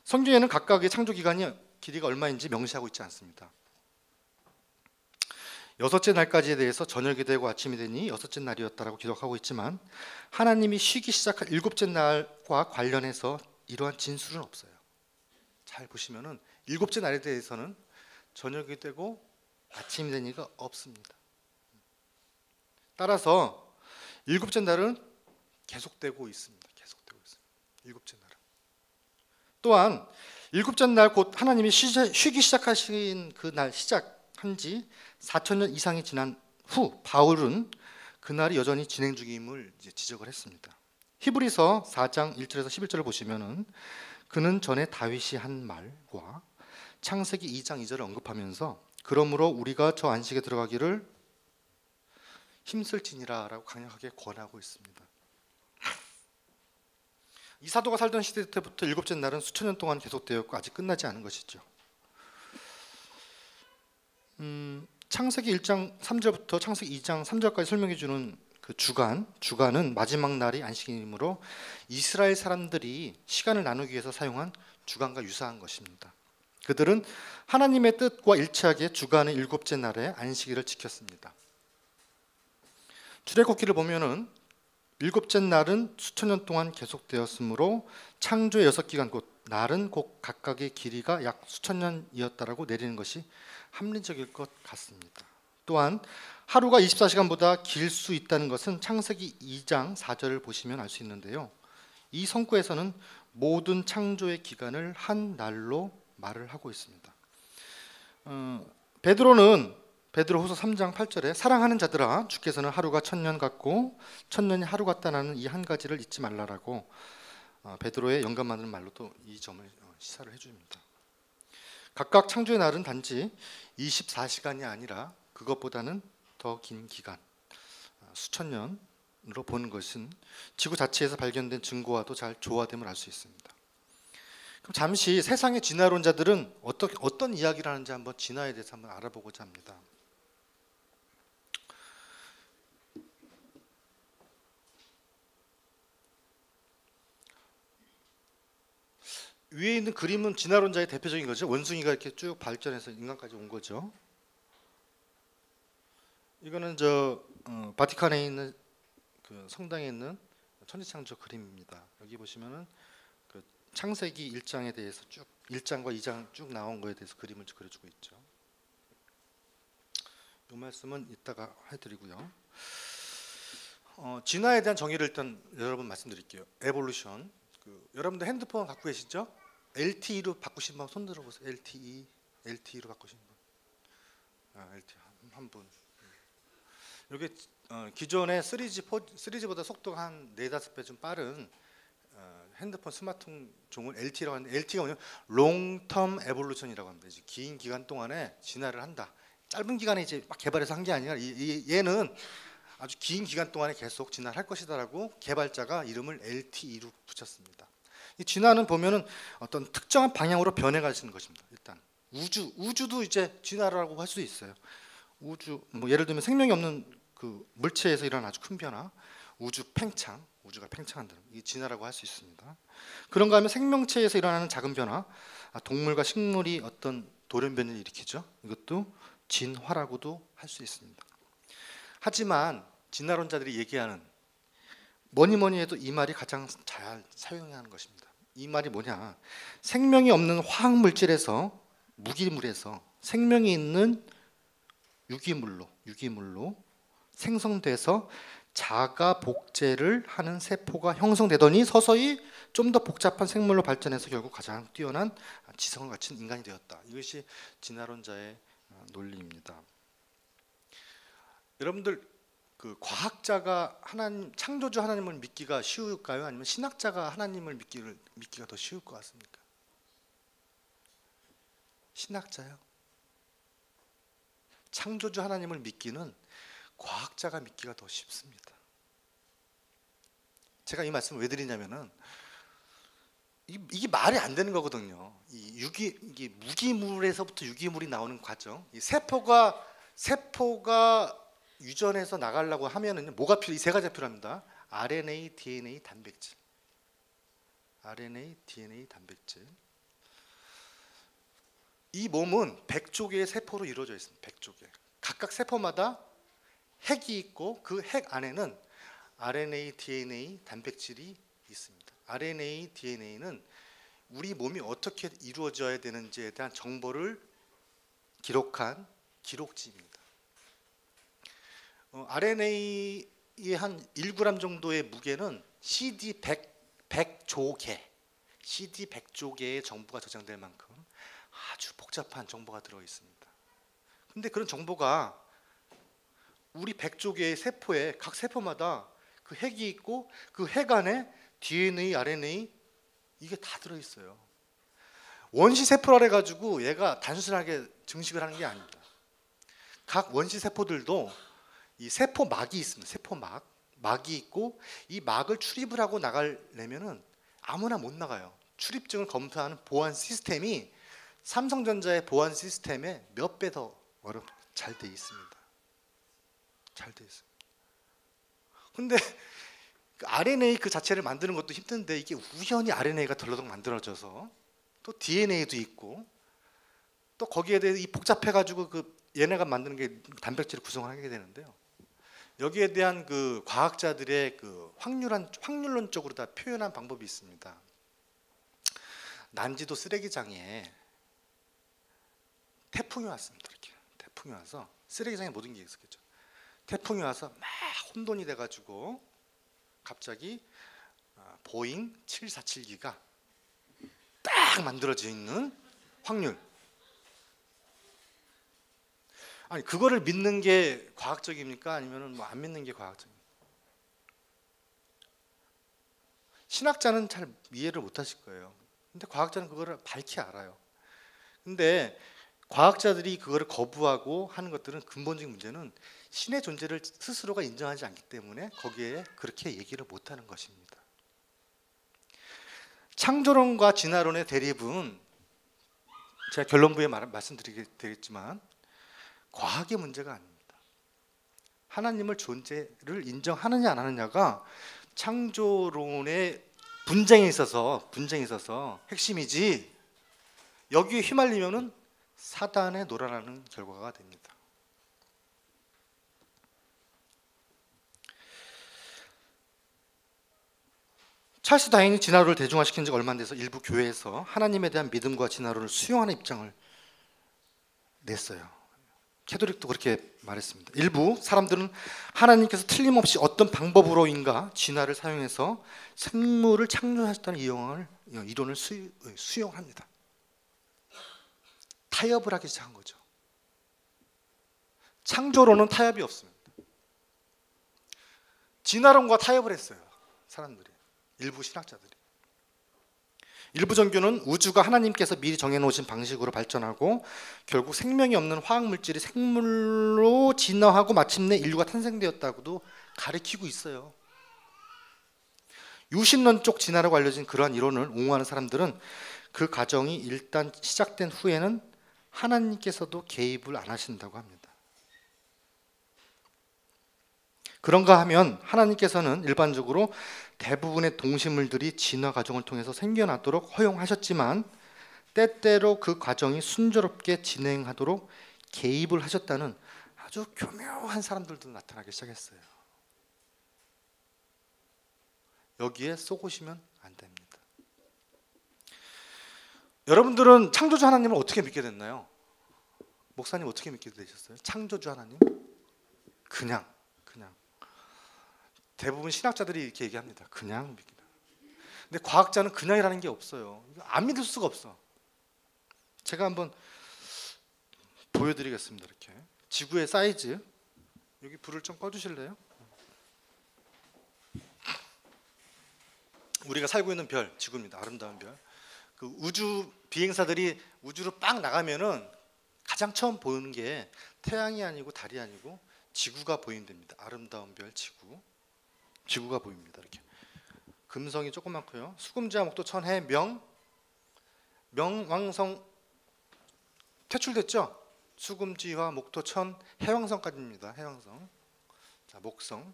성경에는 각각의 창조 기간이 길이가 얼마인지 명시하고 있지 않습니다. 여섯째 날까지에 대해서 저녁이 되고 아침이 되니 여섯째 날이었다라고 기록하고 있지만 하나님이 쉬기 시작한 일곱째 날과 관련해서 이러한 진술은 없어요. 잘 보시면은 일곱째 날에 대해서는 저녁이 되고 아침이 되니가 없습니다. 따라서 일곱째 날은 계속되고 있습니다. 계속되고 있습니다. 일곱째 날은. 또한 일곱째 날 곧 하나님이 쉬기 시작하신 그 날 시작한 지 4,000년 이상이 지난 후 바울은 그날이 여전히 진행 중임을 지적을 했습니다. 히브리서 4장 1절에서 11절을 보시면은 그는 전에 다윗이 한 말과 창세기 2장 2절을 언급하면서 그러므로 우리가 저 안식에 들어가기를 힘쓸지니라라고 강력하게 권하고 있습니다. 이 사도가 살던 시대 때부터 일곱째 날은 수천 년 동안 계속되었고 아직 끝나지 않은 것이죠. 창세기 1장 3절부터 창세기 2장 3절까지 설명해 주는 그 주간은 마지막 날이 안식이므로 이스라엘 사람들이 시간을 나누기 위해서 사용한 주간과 유사한 것입니다. 그들은 하나님의 뜻과 일치하게 주간의 일곱째 날에 안식일을 지켰습니다. 출애굽기를 보면은 일곱째 날은 수천 년 동안 계속되었으므로 창조의 6기간 곧 날은 곧 각각의 길이가 약 수천 년이었다라고 내리는 것이 합리적일 것 같습니다. 또한 하루가 24시간보다 길 수 있다는 것은 창세기 2장 4절을 보시면 알 수 있는데요. 이 성구에서는 모든 창조의 기간을 한 날로 말을 하고 있습니다. 베드로후서 3장 8절에 사랑하는 자들아 주께서는 하루가 1000년 같고 1000년이 하루 같다는 이 한 가지를 잊지 말라라고 베드로의 영감 많은 말로 또 이 점을 시사를 해줍니다. 각각 창조의 날은 단지 24시간이 아니라 그것보다는 더 긴 기간 수천 년으로 보는 것은 지구 자체에서 발견된 증거와도 잘 조화됨을 알 수 있습니다. 그럼 잠시 세상의 진화론자들은 어떤 이야기를 하는지 한번 진화에 대해서 한번 알아보고자 합니다. 위에 있는 그림은 진화론자의 대표적인 거죠. 원숭이가 이렇게 쭉 발전해서 인간까지 온 거죠. 이거는 바티칸에 있는 그 성당에 있는 천지창조 그림입니다. 여기 보시면은 그 창세기 1장에 대해서 쭉 1장과 2장 쭉 나온 거에 대해서 그림을 그려주고 있죠. 이 말씀은 이따가 해드리고요. 진화에 대한 정의를 일단 여러분 말씀드릴게요. 에볼루션. 여러분들 핸드폰 갖고 계시죠? LTE로 바꾸신 분 손 들어보세요. LTE로 바꾸신 분. LTE 한 분. 이게 기존의 3G보다 속도가 한 4-5배 좀 빠른 핸드폰 스마트폰 종을 LTE라고 하는데 LTE가 뭐냐면 롱텀 에볼루션이라고 합니다. 이제 긴 기간 동안에 진화를 한다. 짧은 기간에 이제 막 개발해서 한 게 아니라 얘는 아주 긴 기간 동안에 계속 진화를 할 것이다라고 개발자가 이름을 LTE로 붙였습니다. 이 진화는 보면은 어떤 특정한 방향으로 변해가시는 것입니다. 일단 우주도 이제 진화라고 할 수 있어요. 우주 뭐 예를 들면 생명이 없는 그 물체에서 일어나는 아주 큰 변화, 우주가 팽창한다는 이 진화라고 할 수 있습니다. 그런가 하면 생명체에서 일어나는 작은 변화, 동물과 식물이 어떤 돌연변이를 일으키죠. 이것도 진화라고도 할 수 있습니다. 하지만 진화론자들이 얘기하는 뭐니 해도 이 말이 가장 잘 사용해야 하는 것입니다. 이 말이 뭐냐? 생명이 없는 화학 물질에서 무기물에서 생명이 있는 유기물로 생성돼서 자가 복제를 하는 세포가 형성되더니 서서히 좀 더 복잡한 생물로 발전해서 결국 가장 뛰어난 지성을 갖춘 인간이 되었다. 이것이 진화론자의 논리입니다. 여러분들 그 과학자가 창조주 하나님을 믿기가 쉬울까요? 아니면 신학자가 하나님을 믿기가 더 쉬울 것 같습니까? 신학자요? 창조주 하나님을 믿기는 과학자가 믿기가 더 쉽습니다. 제가 이 말씀을 왜 드리냐면은 이게 말이 안 되는 거거든요. 이게 무기물에서부터 유기물이 나오는 과정. 이 세포가 유전해서 나가려고 하면은 뭐가 이 세 가지가 필요합니다. RNA, DNA, 단백질. RNA, DNA, 단백질. 이 몸은 100조 개의 세포로 이루어져 있습니다. 100조 개. 각각 세포마다 핵이 있고 그 핵 안에는 RNA, DNA, 단백질이 있습니다. RNA, DNA는 우리 몸이 어떻게 이루어져야 되는지에 대한 정보를 기록한 기록지입니다. RNA의 한 1g 정도의 무게는 CD 100조 개, CD 100조 개의 정보가 저장될 만큼 아주 복잡한 정보가 들어 있습니다. 근데 그런 정보가 우리 100조 개의 세포에 각 세포마다 그 핵이 있고 그 핵 안에 DNA, RNA 이게 다 들어 있어요. 원시 세포라 해가지고 얘가 단순하게 증식을 하는 게 아닙니다. 각 원시 세포들도 이 세포막이 있습니다. 세포막이 있고 이 막을 출입을 하고 나가려면은 아무나 못 나가요. 출입증을 검사하는 보안 시스템이 삼성전자의 보안 시스템에 몇 배 더 잘 돼 있습니다. 잘 돼 있습니다. 근데 그 RNA 그 자체를 만드는 것도 힘든데 이게 우연히 RNA가 덜러덩 만들어져서 또 DNA도 있고 또 거기에 대해 이 복잡해가지고 그 얘네가 만드는 게 단백질을 구성하게 되는데요. 여기에 대한 그 과학자들의 그 확률론적으로 다 표현한 방법이 있습니다. 난지도 쓰레기장에 태풍이 왔습니다. 이렇게 태풍이 와서 쓰레기장에 모든 게 있었겠죠. 태풍이 와서 막 혼돈이 돼가지고 갑자기 보잉 747기가 딱 만들어져 있는 확률. 아니 그거를 믿는 게 과학적입니까? 아니면은 뭐 안 믿는 게 과학적입니까? 신학자는 잘 이해를 못 하실 거예요. 근데 과학자는 그거를 밝히 알아요. 근데 과학자들이 그거를 거부하고 하는 것들은 근본적인 문제는 신의 존재를 스스로가 인정하지 않기 때문에 거기에 그렇게 얘기를 못하는 것입니다. 창조론과 진화론의 대립은 제가 결론부에 말씀드리겠지만 과학의 문제가 아닙니다. 하나님을 존재를 인정하느냐 안 하느냐가 창조론의 분쟁에 있어서 핵심이지 여기에 휘말리면은 사단에 놀아나는 결과가 됩니다. 찰스 다윈이 진화론을 대중화시킨 지 얼마 안 돼서 일부 교회에서 하나님에 대한 믿음과 진화론을 수용하는 입장을 냈어요. 캐톨릭도 그렇게 말했습니다. 일부 사람들은 하나님께서 틀림없이 어떤 방법으로인가 진화를 사용해서 생물을 창조하셨다는 이론을 수용합니다. 타협을 하기 시작한 거죠. 창조론은 타협이 없습니다. 진화론과 타협을 했어요. 사람들이. 일부 신학자들이. 일부 종교는 우주가 하나님께서 미리 정해놓으신 방식으로 발전하고 결국 생명이 없는 화학물질이 생물로 진화하고 마침내 인류가 탄생되었다고도 가르치고 있어요. 유신론 쪽 진화라고 알려진 그러한 이론을 옹호하는 사람들은 그 과정이 일단 시작된 후에는 하나님께서도 개입을 안 하신다고 합니다. 그런가 하면 하나님께서는 일반적으로 대부분의 동식물들이 진화 과정을 통해서 생겨나도록 허용하셨지만 때때로 그 과정이 순조롭게 진행하도록 개입을 하셨다는 아주 교묘한 사람들도 나타나기 시작했어요. 여기에 쏘고시면 안 됩니다. 여러분들은 창조주 하나님을 어떻게 믿게 됐나요? 목사님 어떻게 믿게 되셨어요? 창조주 하나님? 그냥 대부분 신학자들이 이렇게 얘기합니다. 그냥 믿기다. 근데 과학자는 그냥이라는 게 없어요. 안 믿을 수가 없어. 제가 한번 보여드리겠습니다. 이렇게 지구의 사이즈. 여기 불을 좀 꺼주실래요? 우리가 살고 있는 별, 지구입니다. 아름다운 별. 그 우주 비행사들이 우주로 빡 나가면은 가장 처음 보이는 게 태양이 아니고 달이 아니고 지구가 보인답니다. 아름다운 별 지구가 보입니다. 이렇게 금성이 조그맣고요. 수금지와 목토 천해 명왕성 퇴출됐죠. 수금지와 목토 천 해왕성까지입니다. 해왕성. 자, 목성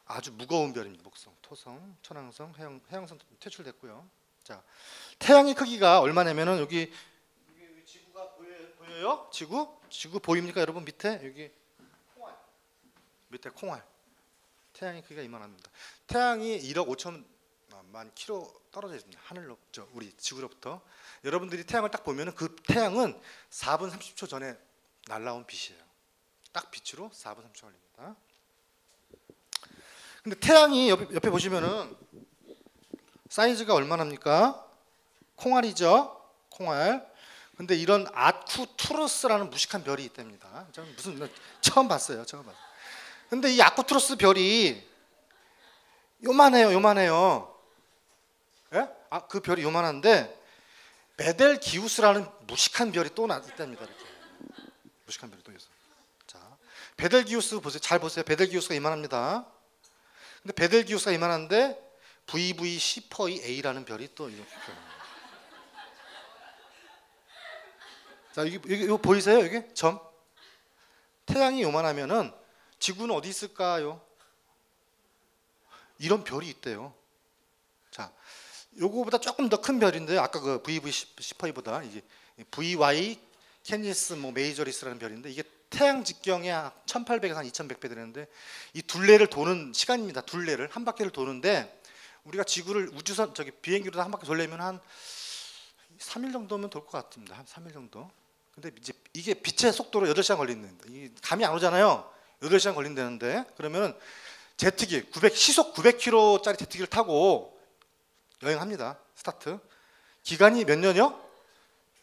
아주 무거운 별입니다. 목성, 토성, 천왕성, 해왕성 퇴출됐고요. 자, 태양의 크기가 얼마냐면은 여기 지구가 보여요? 지구 보입니까, 여러분? 밑에 여기 콩알, 밑에 콩알. 태양의 크기가 이만합니다. 태양이 1억 5천만 킬로 떨어져 있습니다. 하늘로, 우리 지구로부터. 여러분들이 태양을 딱 보면은 그 태양은 4분 30초 전에 날라온 빛이에요. 딱 빛으로 4분 30초 걸립니다. 근데 태양이 옆에 보시면은 사이즈가 얼마나입니까? 콩알이죠, 콩알. 근데 이런 아쿠투루스라는 무식한 별이 있답니다. 저는 처음 봤어요. 근데 이 아쿠투루스 별이 요만해요. 예? 그 별이 요만한데 베델기우스라는 무식한 별이 또 있답니다. 이렇게 무식한 별이 또 있어요. 자, 베델기우스 보세요. 잘 보세요. 베델기우스가 이만합니다. 근데 베델기우스가 이만한데 VV 시퍼이 A라는 별이 또 이렇게. 자, 이거 보이세요? 여기 점. 태양이 요만하면은 지구는 어디 있을까요? 이런 별이 있대요. 자, 요거보다 조금 더 큰 별인데 아까 그 VV 시퍼이보다 이게 VY 캐니스 메이저리스라는 별인데 이게 태양 직경에 1800에서 한 2100배 되는데 이 둘레를 도는 시간입니다. 둘레를 한 바퀴를 도는데 우리가 지구를 우주선 비행기로 한 바퀴 돌려면 한 3일 정도면 돌 것 같습니다. 한 3일 정도. 근데 이제 이게 빛의 속도로 8시간 걸린답니다. 이게 감이 안 오잖아요. 8시간 걸린다는데 그러면 제트기 시속 900km짜리 제트기를 타고 여행합니다. 스타트. 기간이 몇 년이요?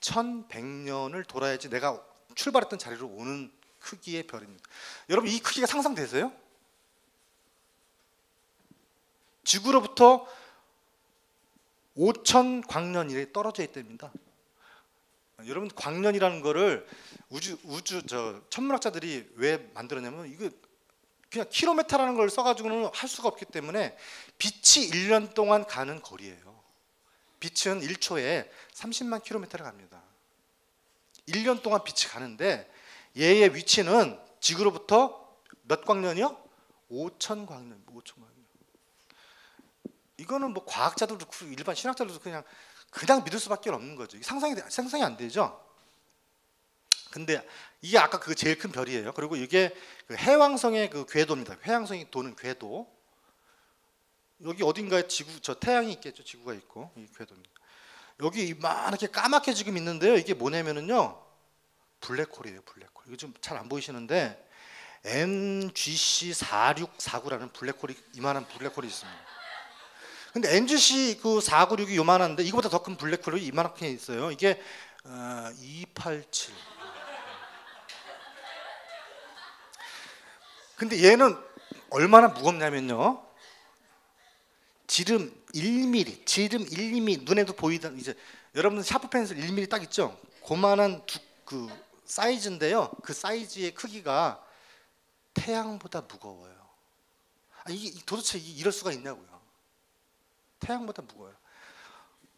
1100년을 돌아야지 내가 출발했던 자리로 오는 크기의 별입니다. 여러분 이 크기가 상상되세요? 지구로부터 5천 광년이 떨어져 있답니다. 여러분 광년이라는 거를 천문학자들이 왜 만들었냐면 이거 그냥 킬로미터라는 걸 써가지고는 할 수가 없기 때문에 빛이 1년 동안 가는 거리예요. 빛은 1초에 30만 킬로미터를 갑니다. 1년 동안 빛이 가는데 얘의 위치는 지구로부터 몇 광년이요? 5천 광년. 이거는 뭐 과학자들도 그렇고 일반 신학자들도 그냥 믿을 수밖에 없는 거죠. 상상이 안 되죠. 근데 이게 아까 그 제일 큰 별이에요. 그리고 이게 그 해왕성의 그 궤도입니다. 해왕성이 도는 궤도. 여기 어딘가에 태양이 있겠죠. 지구가 있고 이 궤도입니다. 여기 이만하게 까맣게 지금 있는데요. 이게 뭐냐면은요, 블랙홀이에요. 블랙홀. 이거 좀 잘 안 보이시는데 NGC 4649라는 이만한 블랙홀이 있습니다. 근데 NGC 그 496이 요만한데 이거보다 더 큰 블랙홀이 이만하게 있어요. 이게 287. 근데 얘는 얼마나 무겁냐면요, 지름 1mm, 지름 1mm, 눈에도 보이던, 이제 여러분 샤프 펜슬 1mm 딱 있죠? 그만한 그 사이즈인데요. 그 사이즈의 크기가 태양보다 무거워요. 이게 도대체 이럴 수가 있냐고요. 태양보다 무거워요.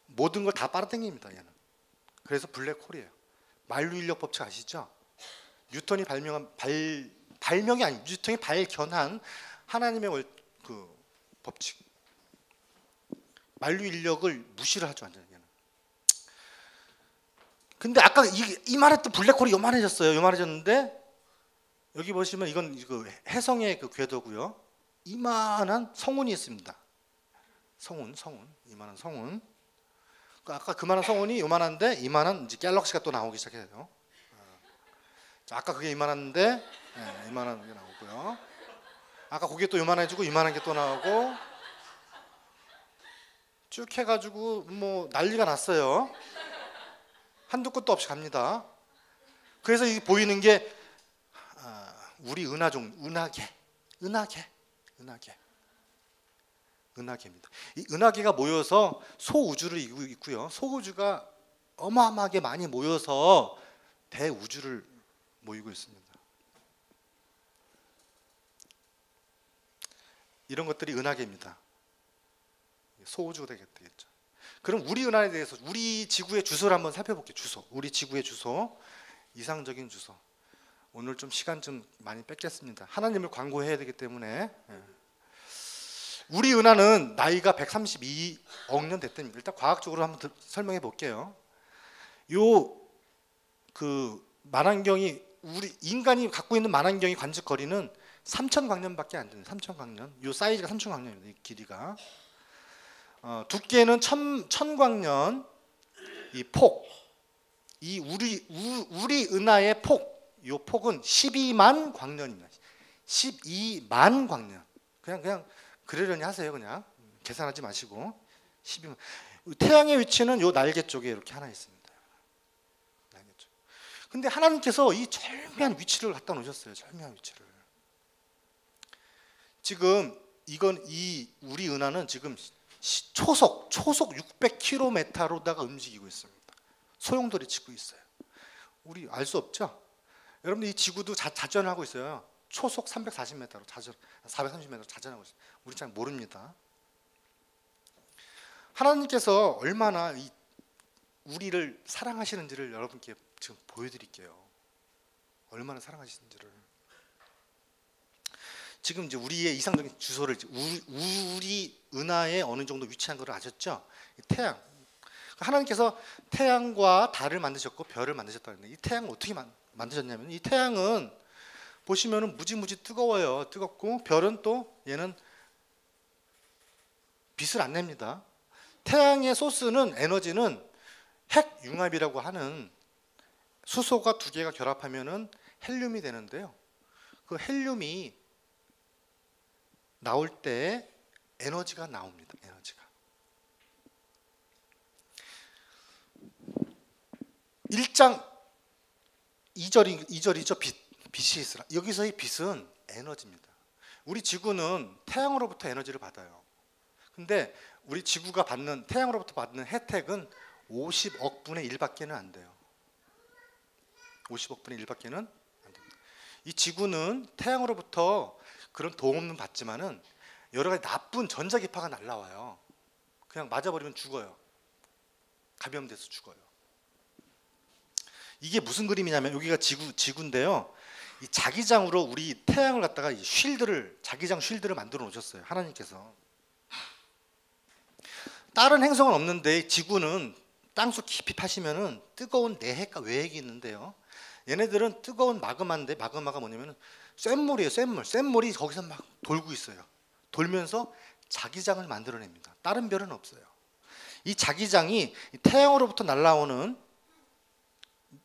모든 걸 다 빨아당깁니다, 얘는. 그래서 블랙홀이에요. 만류인력 법칙 아시죠? 뉴턴이 발명이 아닌 뉴턴이 발견한 하나님의 그 법칙. 만류인력을 무시를 하죠, 완전히. 근데 아까 이만했던 블랙홀이 요만해졌어요. 요만해졌는데 여기 보시면 이건 그 해성의 그 궤도고요. 이만한 성운이 있습니다. 성운, 이만한 성운. 아까 그만한 성운이 요만한데 이만한 이제 갤럭시가 또 나오기 시작해요. 자, 아까 그게 이만한데 이만한 게 나오고요. 아까 그게 또 요만해지고 이만한 게 또 나오고 쭉 해가지고 뭐 난리가 났어요. 한두 끝도 없이 갑니다. 그래서 이 보이는 게 우리 은하계입니다. 이 은하계가 모여서 소우주를 이루고 있고요. 소우주가 어마어마하게 많이 모여서 대우주를 모이고 있습니다. 이런 것들이 은하계입니다. 소우주가 되겠죠. 그럼 우리 은하에 대해서 우리 지구의 주소를 한번 살펴볼게요. 주소. 우리 지구의 주소. 이상적인 주소. 오늘 좀 시간 좀 많이 뺏겠습니다. 하나님을 광고해야 되기 때문에. 우리 은하는 나이가 132억 년 됐답니다. 일단 과학적으로 한번 설명해 볼게요. 만환경이 우리 인간이 갖고 있는 만환경의 관측 거리는 3,000광년밖에 안 돼요. 3,000광년. 요 사이즈가 3,000광년입니다. 이 길이가. 두께는 1,000광년. 이 폭. 이 우리 은하의 폭. 요 폭은 12만 광년입니다. 12만 광년. 그냥 그러려니 하세요. 그냥 계산하지 마시고 12만. 태양의 위치는 요 날개 쪽에 이렇게 하나 있습니다. 날개 쪽. 근데 하나님께서 이 절묘한 위치를 갖다 놓으셨어요. 절묘한 위치를. 지금 이 우리 은하는 지금 초속 600km로다가 움직이고 있습니다. 소용돌이 치고 있어요. 우리 알 수 없죠? 여러분들 이 지구도 자전하고 있어요. 초속 340m로 430m로 자전하고 있어요. 우리 잘 모릅니다. 하나님께서 얼마나 우리를 사랑하시는지를 여러분께 지금 보여드릴게요. 얼마나 사랑하시는지를. 지금 이제 우리의 이상적인 주소를 우리 은하에 어느 정도 위치한 걸 아셨죠? 태양. 하나님께서 태양과 달을 만드셨고 별을 만드셨다는데 이 태양을 어떻게 만드셨냐면 이 태양은 보시면은 무지무지 뜨거워요. 뜨겁고 별은 또 얘는 빛을 안 냅니다. 태양의 소스는 에너지는 핵융합이라고 하는 수소가 두 개가 결합하면은 헬륨이 되는데요. 그 헬륨이 나올 때 에너지가 나옵니다. 에너지가. 1장 2절이죠. 빛이 있으라. 여기서의 빛은 에너지입니다. 우리 지구는 태양으로부터 에너지를 받아요. 근데 우리 지구가 태양으로부터 받는 혜택은 50억 분의 1밖에는 안 돼요. 50억 분의 1밖에는 안 됩니다. 이 지구는 태양으로부터 그런 도움은 받지만은 여러 가지 나쁜 전자기파가 날라와요. 그냥 맞아버리면 죽어요. 감염돼서 죽어요. 이게 무슨 그림이냐면 여기가 지구인데요. 이 자기장으로 우리 태양을 갖다가 자기장 쉴드를 만들어 놓으셨어요. 하나님께서. 다른 행성은 없는데 지구는 땅속 깊이 파시면은 뜨거운 내핵과 외핵이 있는데요. 얘네들은 뜨거운 마그마인데 마그마가 뭐냐면 쇳물이에요. 쇳물이 거기서 막 돌고 있어요. 돌면서 자기장을 만들어냅니다. 다른 별은 없어요. 이 자기장이 태양으로부터 날아오는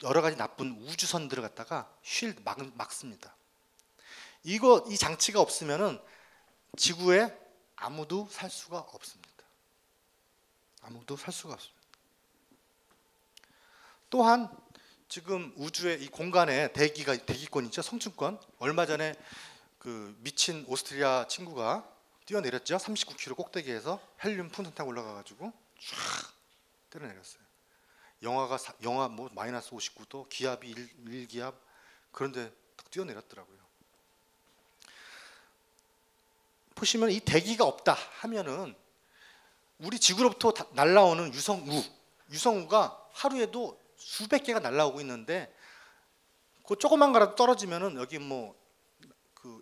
여러 가지 나쁜 우주선들을 갖다가 막습니다. 이 장치가 없으면은 지구에 아무도 살 수가 없습니다. 아무도 살 수가 없습니다. 또한 지금 우주의 이 공간에 대기권 있죠. 성층권. 얼마 전에 그 미친 오스트리아 친구가 뛰어내렸죠. 39km 꼭대기에서 헬륨 풍선 타고 올라가가지고 쫙 때려내렸어요. 영하 뭐 마이너스 59도, 기압이 1기압 그런데 딱 뛰어내렸더라고요. 보시면 이 대기가 없다 하면은 우리 지구로부터 날아오는 유성우가 하루에도 수백 개가 날아오고 있는데 그 조그만 거라도 떨어지면은 여기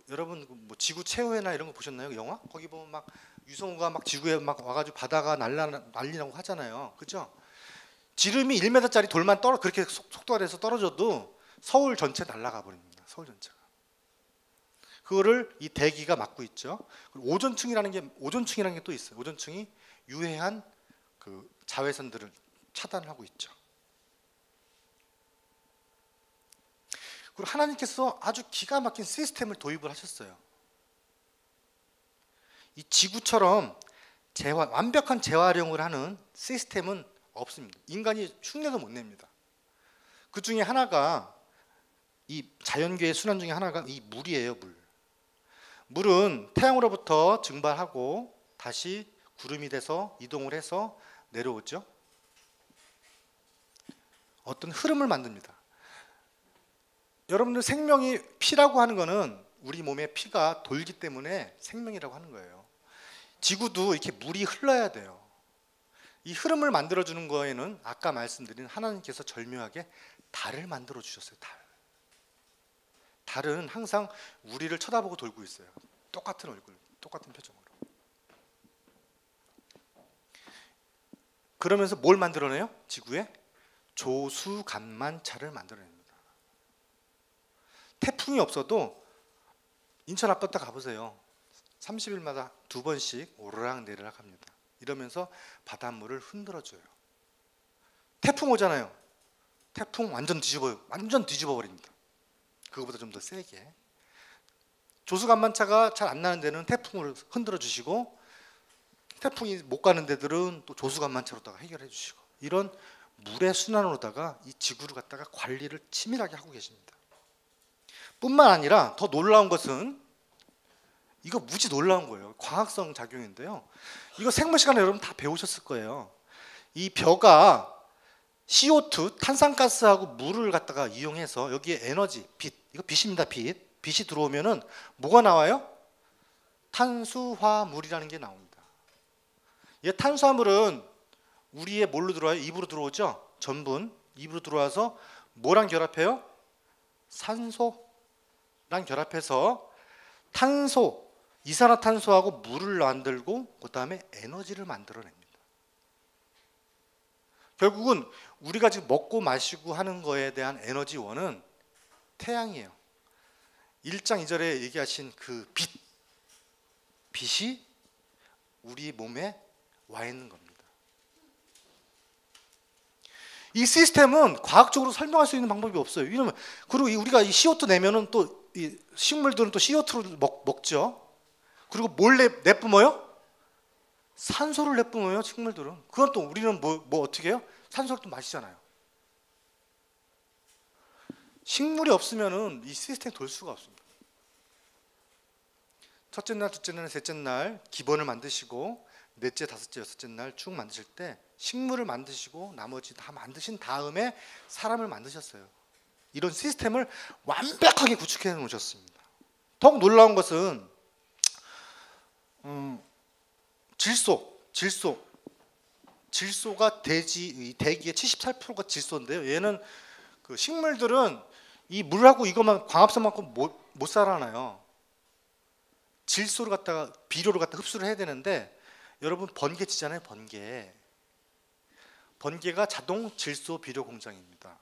여러분 뭐 지구 최후회나 이런 거 보셨나요? 영화? 거기 보면 막 유성우가 막 지구에 막 와가지고 바다가 난리나고 하잖아요. 그죠? 지름이 1m짜리 돌만 그렇게 속도가 돼서 떨어져도 서울 전체 날아가 버립니다. 서울 전체가. 그거를 이 대기가 막고 있죠. 그리고 오존층이라는 게 또 있어요. 오존층이 유해한 그 자외선들을 차단하고 있죠. 그리고 하나님께서 아주 기가 막힌 시스템을 도입을 하셨어요. 이 지구처럼 완벽한 재활용을 하는 시스템은 없습니다. 인간이 흉내도 못 냅니다. 그 중에 하나가 이 자연계의 순환 중에 하나가 이 물이에요. 물은 태양으로부터 증발하고 다시 구름이 돼서 이동을 해서 내려오죠. 어떤 흐름을 만듭니다. 여러분들 생명이 피라고 하는 거는 우리 몸에 피가 돌기 때문에 생명이라고 하는 거예요. 지구도 이렇게 물이 흘러야 돼요. 이 흐름을 만들어주는 거에는 아까 말씀드린 하나님께서 절묘하게 달을 만들어 주셨어요. 달은 항상 우리를 쳐다보고 돌고 있어요. 똑같은 얼굴, 똑같은 표정으로. 그러면서 뭘 만들어내요? 지구에 조수간만차를 만들어냅니다. 태풍이 없어도 인천 아파트 가보세요. 30일마다 2번씩 오르락내리락 합니다. 이러면서 바닷물을 흔들어줘요. 태풍 오잖아요. 태풍 완전 뒤집어 버립니다. 그거보다 좀 더 세게. 조수간만차가 잘 안 나는 데는 태풍을 흔들어 주시고, 태풍이 못 가는 데들은 또 조수간만차로다가 해결해 주시고, 이런 물의 순환으로다가 이 지구를 갖다가 관리를 치밀하게 하고 계십니다. 뿐만 아니라 더 놀라운 것은, 이거 무지 놀라운 거예요. 광학성 작용인데요. 이거 생물 시간에 여러분 다 배우셨을 거예요. 이 벼가 CO2, 탄산가스하고 물을 갖다가 이용해서 여기에 에너지, 빛, 이거 빛입니다. 빛이 들어오면은 뭐가 나와요? 탄수화물이라는 게 나옵니다. 이 탄수화물은 우리의 뭘로 들어와요? 입으로 들어오죠? 전분, 입으로 들어와서 뭐랑 결합해요? 산소랑 결합해서 이산화탄소하고 물을 만들고 그 다음에 에너지를 만들어냅니다. 결국은 우리가 지금 먹고 마시고 하는 거에 대한 에너지원은 태양이에요. 1장 2절에 얘기하신 그 빛이 우리 몸에 와 있는 겁니다. 이 시스템은 과학적으로 설명할 수 있는 방법이 없어요. 왜냐면 그리고 우리가 이 CO2 내면은 또 이 식물들은 또 CO2를 먹죠. 그리고 뭘 내뿜어요? 산소를 내뿜어요. 식물들은. 그건 또 우리는 뭐 어떻게 해요? 산소를 또 마시잖아요. 식물이 없으면은 이 시스템이 돌 수가 없습니다. 첫째 날, 둘째 날, 셋째 날 기본을 만드시고 넷째, 다섯째, 여섯째 날 쭉 만드실 때 식물을 만드시고 나머지 다 만드신 다음에 사람을 만드셨어요. 이런 시스템을 완벽하게 구축해 놓으셨습니다. 더욱 놀라운 것은 질소가 대기의 78%가 질소인데요. 얘는 그 식물들은 이 물하고 이것만 광합성만큼 못 살아나요. 질소를 갖다가 비료를 갖다 흡수를 해야 되는데, 여러분 번개치잖아요. 번개가 자동 질소 비료 공장입니다.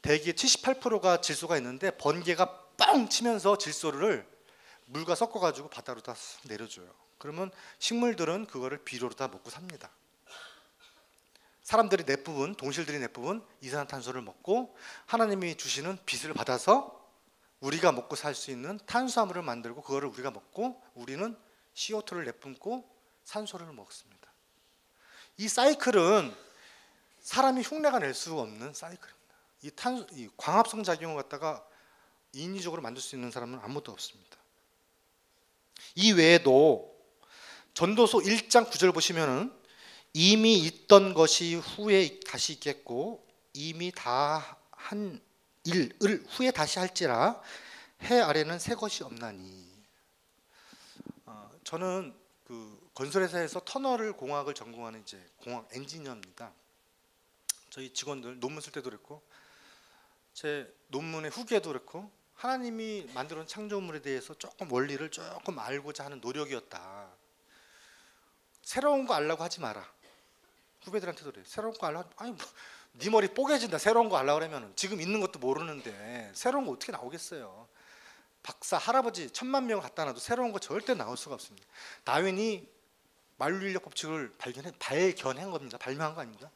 대기의 78%가 질소가 있는데 번개가 뻥 치면서 질소를 물과 섞어가지고 바다로 다 내려줘요. 그러면 식물들은 그거를 비료로 다 먹고 삽니다. 사람들이 내뿜은, 동실들이 내뿜은 이산화탄소를 먹고 하나님이 주시는 빛을 받아서 우리가 먹고 살 수 있는 탄수화물을 만들고 그거를 우리가 먹고 우리는 CO2를 내뿜고 산소를 먹습니다. 이 사이클은 사람이 흉내가 낼 수 없는 사이클입니다. 이 광합성 작용을 갖다가 인위적으로 만들 수 있는 사람은 아무도 없습니다. 이 외에도 전도서 1장 9절 보시면은 이미 있던 것이 후에 다시 있겠고 이미 다 한 일을 후에 다시 할지라 해 아래는 새 것이 없나니. 저는 그 건설회사에서 터널 공학을 전공하는 이제 공학 엔지니어입니다. 저희 직원들 논문 쓸 때도 그랬고 제 논문의 후기에도 그렇고 하나님이 만들어 놓은 창조물에 대해서 조금 원리를 조금 알고자 하는 노력이었다. 새로운 거 알라고 하지 마라. 후배들한테도 그래요. 새로운 거 알라고, 아니 뭐, 네 머리 뽀개진다. 새로운 거 알라고 그러면 지금 있는 것도 모르는데 새로운 거 어떻게 나오겠어요. 박사 할아버지 1000만 명 갖다 놔도 새로운 거 절대 나올 수가 없습니다. 다윈이 만류인력 법칙을 발견한 겁니다. 발명한 거 아닙니까?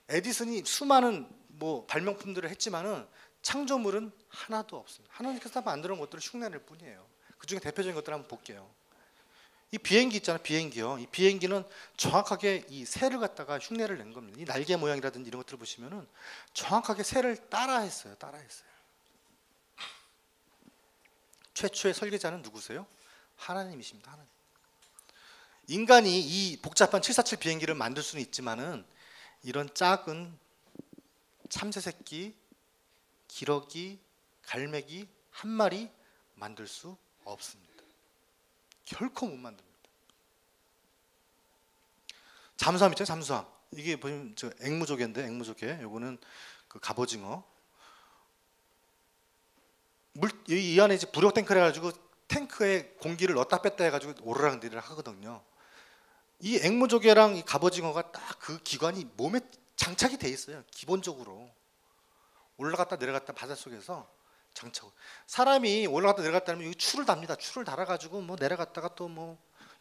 에디슨이 수많은 뭐 발명품들을 했지만은 창조물은 하나도 없습니다. 하나님께서 만들어 놓은 것들을 흉내낼 뿐이에요. 그 중에 대표적인 것들 한번 볼게요. 이 비행기 있잖아요. 비행기요. 이 비행기는 정확하게 이 새를 갖다가 흉내를 낸 겁니다. 이 날개 모양이라든지 이런 것들을 보시면은 정확하게 새를 따라했어요. 최초의 설계자는 누구세요? 하나님이십니다. 하나님. 인간이 이 복잡한 747 비행기를 만들 수는 있지만은 이런 작은 참새 새끼 기러기, 갈매기 한 마리 만들 수 없습니다. 결코 못 만듭니다. 잠수함 있죠, 잠수함. 이게 보면 저 앵무조개인데, 앵무조개. 요거는 그 갑오징어. 이 안에 이제 부력 탱크를 해가지고 탱크에 공기를 넣었다 뺐다 해가지고 오르락내리락 하거든요. 이 앵무조개랑 이 갑오징어가 딱 그 기관이 몸에 장착이 돼 있어요. 기본적으로 올라갔다 내려갔다 바닷속에서 장착. 사람이 올라갔다 내려갔다 하면 여기 줄을 답니다. 줄을 달아가지고 뭐 내려갔다가 또 뭐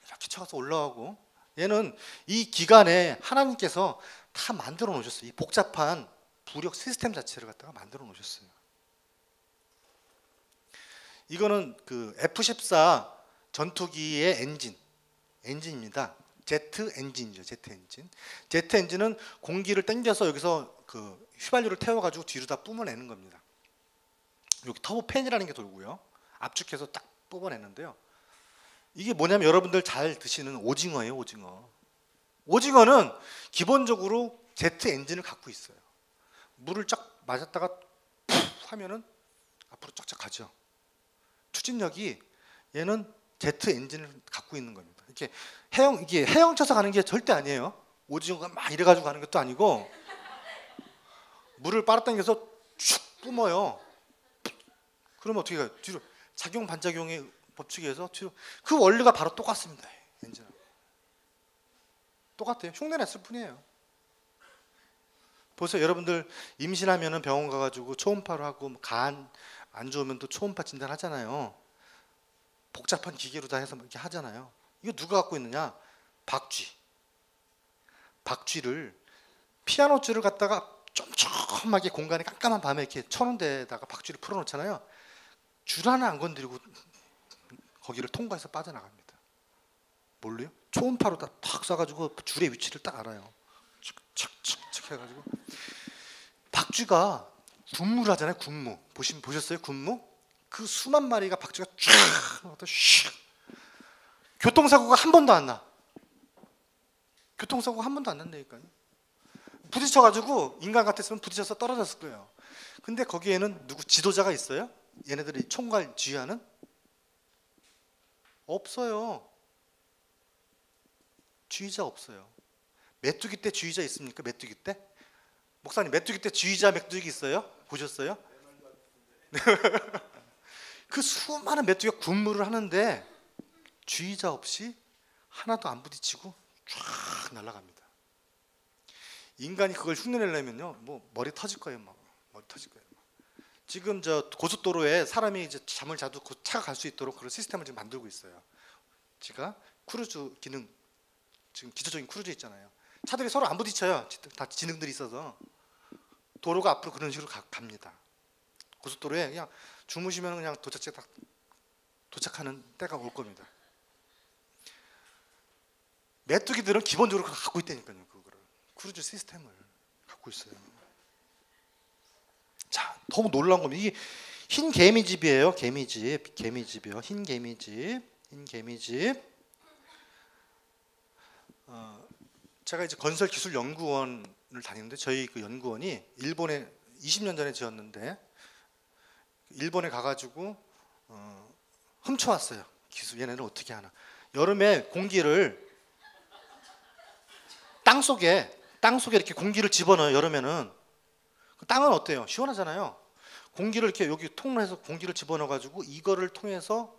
이렇게 쳐가서 올라가고. 얘는 이 기관에 하나님께서 다 만들어 놓으셨어요. 이 복잡한 부력 시스템 자체를 갖다가 만들어 놓으셨어요. 이거는 그 F-14 전투기의 엔진입니다. 제트 엔진이죠. 제트 엔진. 제트 엔진은 공기를 당겨서 여기서 그 휘발유를 태워가지고 뒤로 다 뿜어내는 겁니다. 여기 터보팬이라는 게 돌고요. 압축해서 딱 뽑아내는데요. 이게 뭐냐면 여러분들 잘 드시는 오징어예요. 오징어는 기본적으로 제트 엔진을 갖고 있어요. 물을 쫙 맞았다가 푹 하면은 앞으로 쫙쫙 가죠. 추진력이 얘는 제트 엔진을 갖고 있는 겁니다. 이게 헤엄쳐서 가는 게 절대 아니에요. 오징어가 막 이래가지고 가는 것도 아니고 물을 빨아당겨서 축 뿜어요. 그러면 어떻게 가요? 뒤로 작용 반작용의 법칙에 의해서 뒤로. 그 원리가 바로 똑같습니다. 엔진은 똑같아요. 흉내냈을 뿐이에요. 보세요. 여러분들 임신하면은 병원 가가지고 초음파를 하고 간 안 좋으면 또 초음파 진단하잖아요. 복잡한 기계로 다 해서 이렇게 하잖아요. 이거 누가 갖고 있느냐? 박쥐를 피아노 줄을 갖다가 촘촘하게 공간에 깜깜한 밤에 이렇게 쳐놓은 데다가 박쥐를 풀어놓잖아요. 줄 하나 안 건드리고 거기를 통과해서 빠져나갑니다. 뭘로요? 초음파로 다 탁 쏴가지고 줄의 위치를 딱 알아요. 칙칙칙 해가지고. 박쥐가 군무를 하잖아요. 군무. 보셨어요? 군무? 그 수만 마리가 박쥐가 쫙 교통사고가 한 번도 안 나. 교통사고가 한 번도 안 난다니까요. 부딪혀가지고 인간 같았으면 부딪혀서 떨어졌을 거예요. 근데 거기에는 누구 지도자가 있어요? 얘네들이 총괄 지휘하는? 없어요. 지휘자 없어요. 메뚜기 때 지휘자 있습니까? 메뚜기 때? 목사님 메뚜기 때 지휘자 메뚜기 있어요? 보셨어요? 그 수많은 메뚜기가 군무를 하는데 지휘자 없이 하나도 안 부딪히고 쫙 날아갑니다. 인간이 그걸 흉내내려면요, 뭐 머리 터질 거예요, 머리 터질 거예요. 지금 저 고속도로에 사람이 이제 잠을 자도 그 차가 갈 수 있도록 그런 시스템을 지금 만들고 있어요. 제가 크루즈 기능, 지금 기초적인 크루즈 있잖아요. 차들이 서로 안 부딪혀요. 다 지능들이 있어서 도로가 앞으로 그런 식으로 갑니다. 고속도로에 그냥 주무시면 그냥 도착하는 때가 올 겁니다. 메뚜기들은 기본적으로 그걸 갖고 있다니까요. 그거를 크루즈 시스템을 갖고 있어요. 자, 더욱 놀라운 겁니다. 이게 흰 개미집이에요. 개미집이요. 흰 개미집. 제가 이제 건설기술연구원을 다니는데 저희 그 연구원이 일본에 20년 전에 지었는데 일본에 가가지고 훔쳐왔어요. 기술. 얘네는 어떻게 하나? 여름에 공기를 땅속에 이렇게 공기를 집어넣어요. 여름에는. 땅은 어때요? 시원하잖아요. 공기를 이렇게 여기 통로에서 공기를 집어넣어가지고 이거를 통해서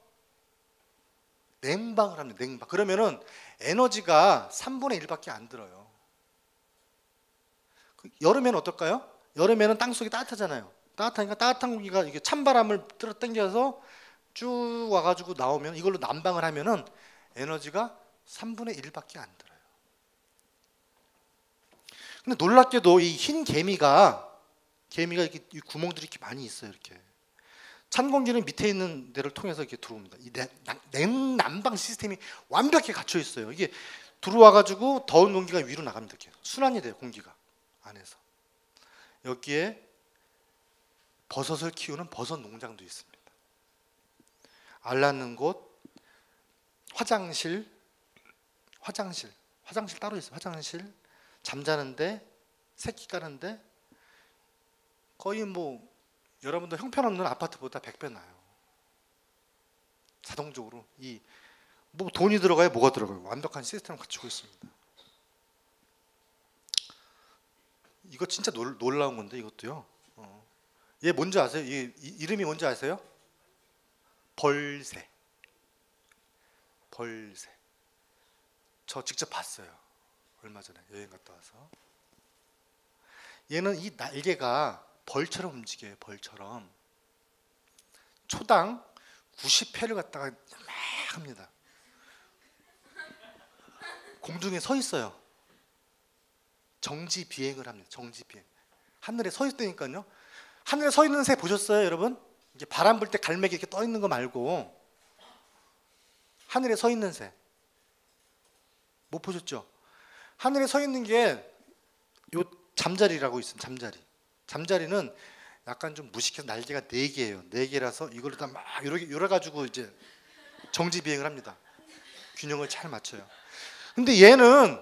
냉방을 합니다. 냉방. 그러면은 에너지가 3분의 1밖에 안 들어요. 여름에는 어떨까요? 여름에는 땅속이 따뜻하잖아요. 따뜻하니까 따뜻한 공기가 이게 찬바람을 끌어당겨서 쭉 와가지고 나오면 이걸로 난방을 하면은 에너지가 3분의 1밖에 안 들어요. 근데 놀랍게도 이 흰 개미가 이렇게 이 구멍들이 이렇게 많이 있어요. 이렇게 찬 공기는 밑에 있는 데를 통해서 이렇게 들어옵니다. 이 냉난방 시스템이 완벽히 갖춰 있어요. 이게 들어와가지고 더운 공기가 위로 나갑니다. 이렇게 순환이 돼요. 공기가 안에서. 여기에 버섯을 키우는 버섯 농장도 있습니다. 알 낳는 곳, 화장실 따로 있어요. 화장실, 잠자는데, 새끼 까는데 거의 뭐 여러분도 형편없는 아파트보다 100배 나아요. 자동적으로 뭐 돈이 들어가요, 뭐가 들어가요? 완벽한 시스템을 갖추고 있습니다. 이거 진짜 놀라운 건데 이것도요. 얘 뭔지 아세요? 이름이 뭔지 아세요? 벌새. 벌새. 저 직접 봤어요. 얼마 전에 여행 갔다 와서. 얘는 이 날개가 벌처럼 움직여요. 벌처럼. 초당 90회를 갖다가 막 합니다. 공중에 서 있어요. 정지 비행을 합니다. 정지 비행. 하늘에 서 있다니까요. 하늘에 서 있는 새 보셨어요, 여러분? 이게 바람 불 때 갈매기 이렇게 떠 있는 거 말고 하늘에 서 있는 새. 못 보셨죠? 하늘에 서 있는 게 요 잠자리라고 있습니다. 잠자리. 잠자리는 약간 좀 무식해서 날개가 4개예요. 4개라서 이걸 다 막 열어 가지고 이제 정지 비행을 합니다. 균형을 잘 맞춰요. 근데 얘는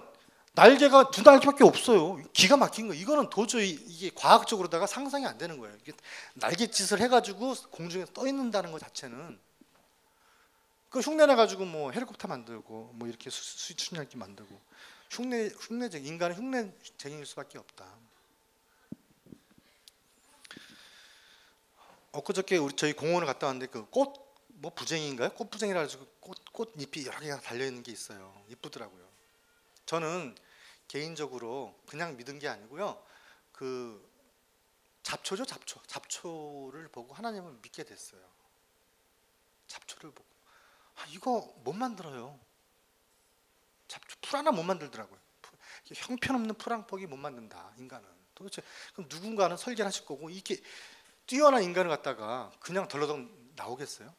날개가 2날개밖에 없어요. 기가 막힌 거예요. 이거는 도저히 이게 과학적으로다가 상상이 안 되는 거예요. 이게 날갯짓을 해가지고 공중에 떠 있는다는 것 자체는 그 흉내내 가지고 뭐 헬리콥터 만들고 뭐 이렇게 수출연기 만들고 흉내쟁 인간은 흉내쟁이일 수밖에 없다. 엊그저께 저희 공원을 갔다 왔는데 그 뭐 부쟁인가요? 꽃부쟁이라 가지고 꽃잎이 여러 개가 달려 있는 게 있어요. 이쁘더라고요. 저는 개인적으로 그냥 믿은 게 아니고요. 그 잡초죠, 잡초. 잡초를 보고 하나님을 믿게 됐어요. 잡초를 보고 이거 못 만들어요. 잡초 풀 하나 못 만들더라고요. 형편없는 풀 한 포기 못 만든다. 인간은 도대체 그럼 누군가는 설계를 하실 거고 이렇게 뛰어난 인간을 갖다가 그냥 덜러덩 나오겠어요?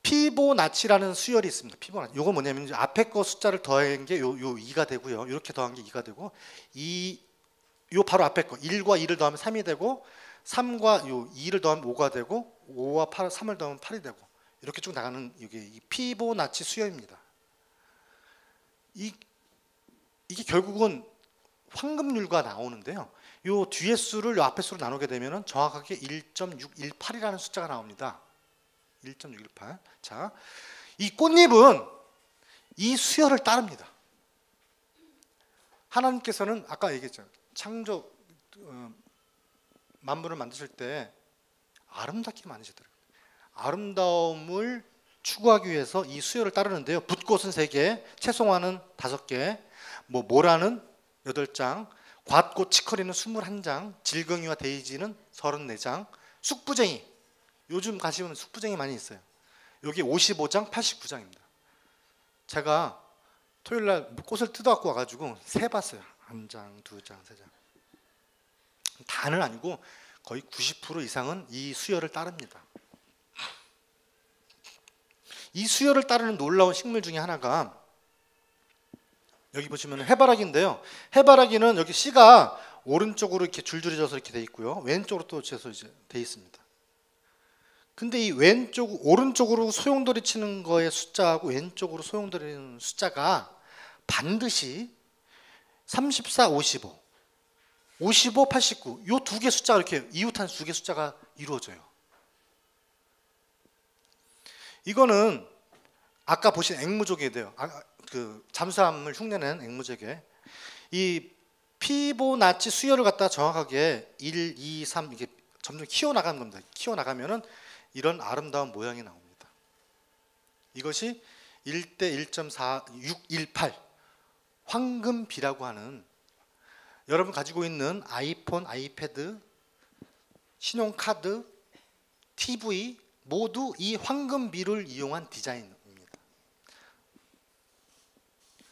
피보나치라는 수열이 있습니다. 피보나치. 요거 뭐냐면 이제 앞에 거 숫자를 더한 게 요 2가 되고요. 이렇게 더한 게 2가 되고 요 바로 앞에 거 1과 2를 더하면 3이 되고 3과 요 2를 더하면 5가 되고 5와 8, 3을 더하면 8이 되고 이렇게 쭉 나가는 이게 이 피보나치 수열입니다. 이게 결국은 황금률과 나오는데요. 요 뒤에 수를 요 앞에 수로 나누게 되면은 정확하게 1.618이라는 숫자가 나옵니다. 1.618. 자, 이 꽃잎은 이 수열을 따릅니다. 하나님께서는 아까 얘기했죠. 창조 만물을 만드실 때 아름답게 만드시더라고요. 아름다움을 추구하기 위해서 이 수열을 따르는데요. 붓꽃은 3개, 채송화는 5개, 뭐 모라는 8장, 곽꽃 치커리는 21장, 질경이와 데이지는 34장, 쑥부쟁이 요즘 가시면 쑥부쟁이 많이 있어요. 여기 55장, 89장입니다. 제가 토요일 날 꽃을 뜯어갖고 와가지고 세봤어요. 1장, 2장, 3장. 다는 아니고 거의 90% 이상은 이 수열을 따릅니다. 이 수열을 따르는 놀라운 식물 중에 하나가 여기 보시면 해바라기인데요. 해바라기는 여기 씨가 오른쪽으로 이렇게 줄줄이 져서 이렇게 돼 있고요. 왼쪽으로 또 져서 이제 돼 있습니다. 근데 이 오른쪽으로 소용돌이 치는 거의 숫자하고 왼쪽으로 소용돌이는 숫자가 반드시 34, 55, 55, 89 요 2개 숫자가 이렇게 이웃한 2개 숫자가 이루어져요. 이거는 아까 보신 앵무족에 돼요. 그 잠수함을 흉내낸 앵무족에 이 피보나치 수열을 갖다 정확하게 1, 2, 3 이게 점점 키워나가는 겁니다. 키워나가면은 이런 아름다운 모양이 나옵니다. 이것이 1대 1.4618 황금비라고 하는 여러분 가지고 있는 아이폰, 아이패드, 신용카드, TV 모두 이 황금비를 이용한 디자인입니다.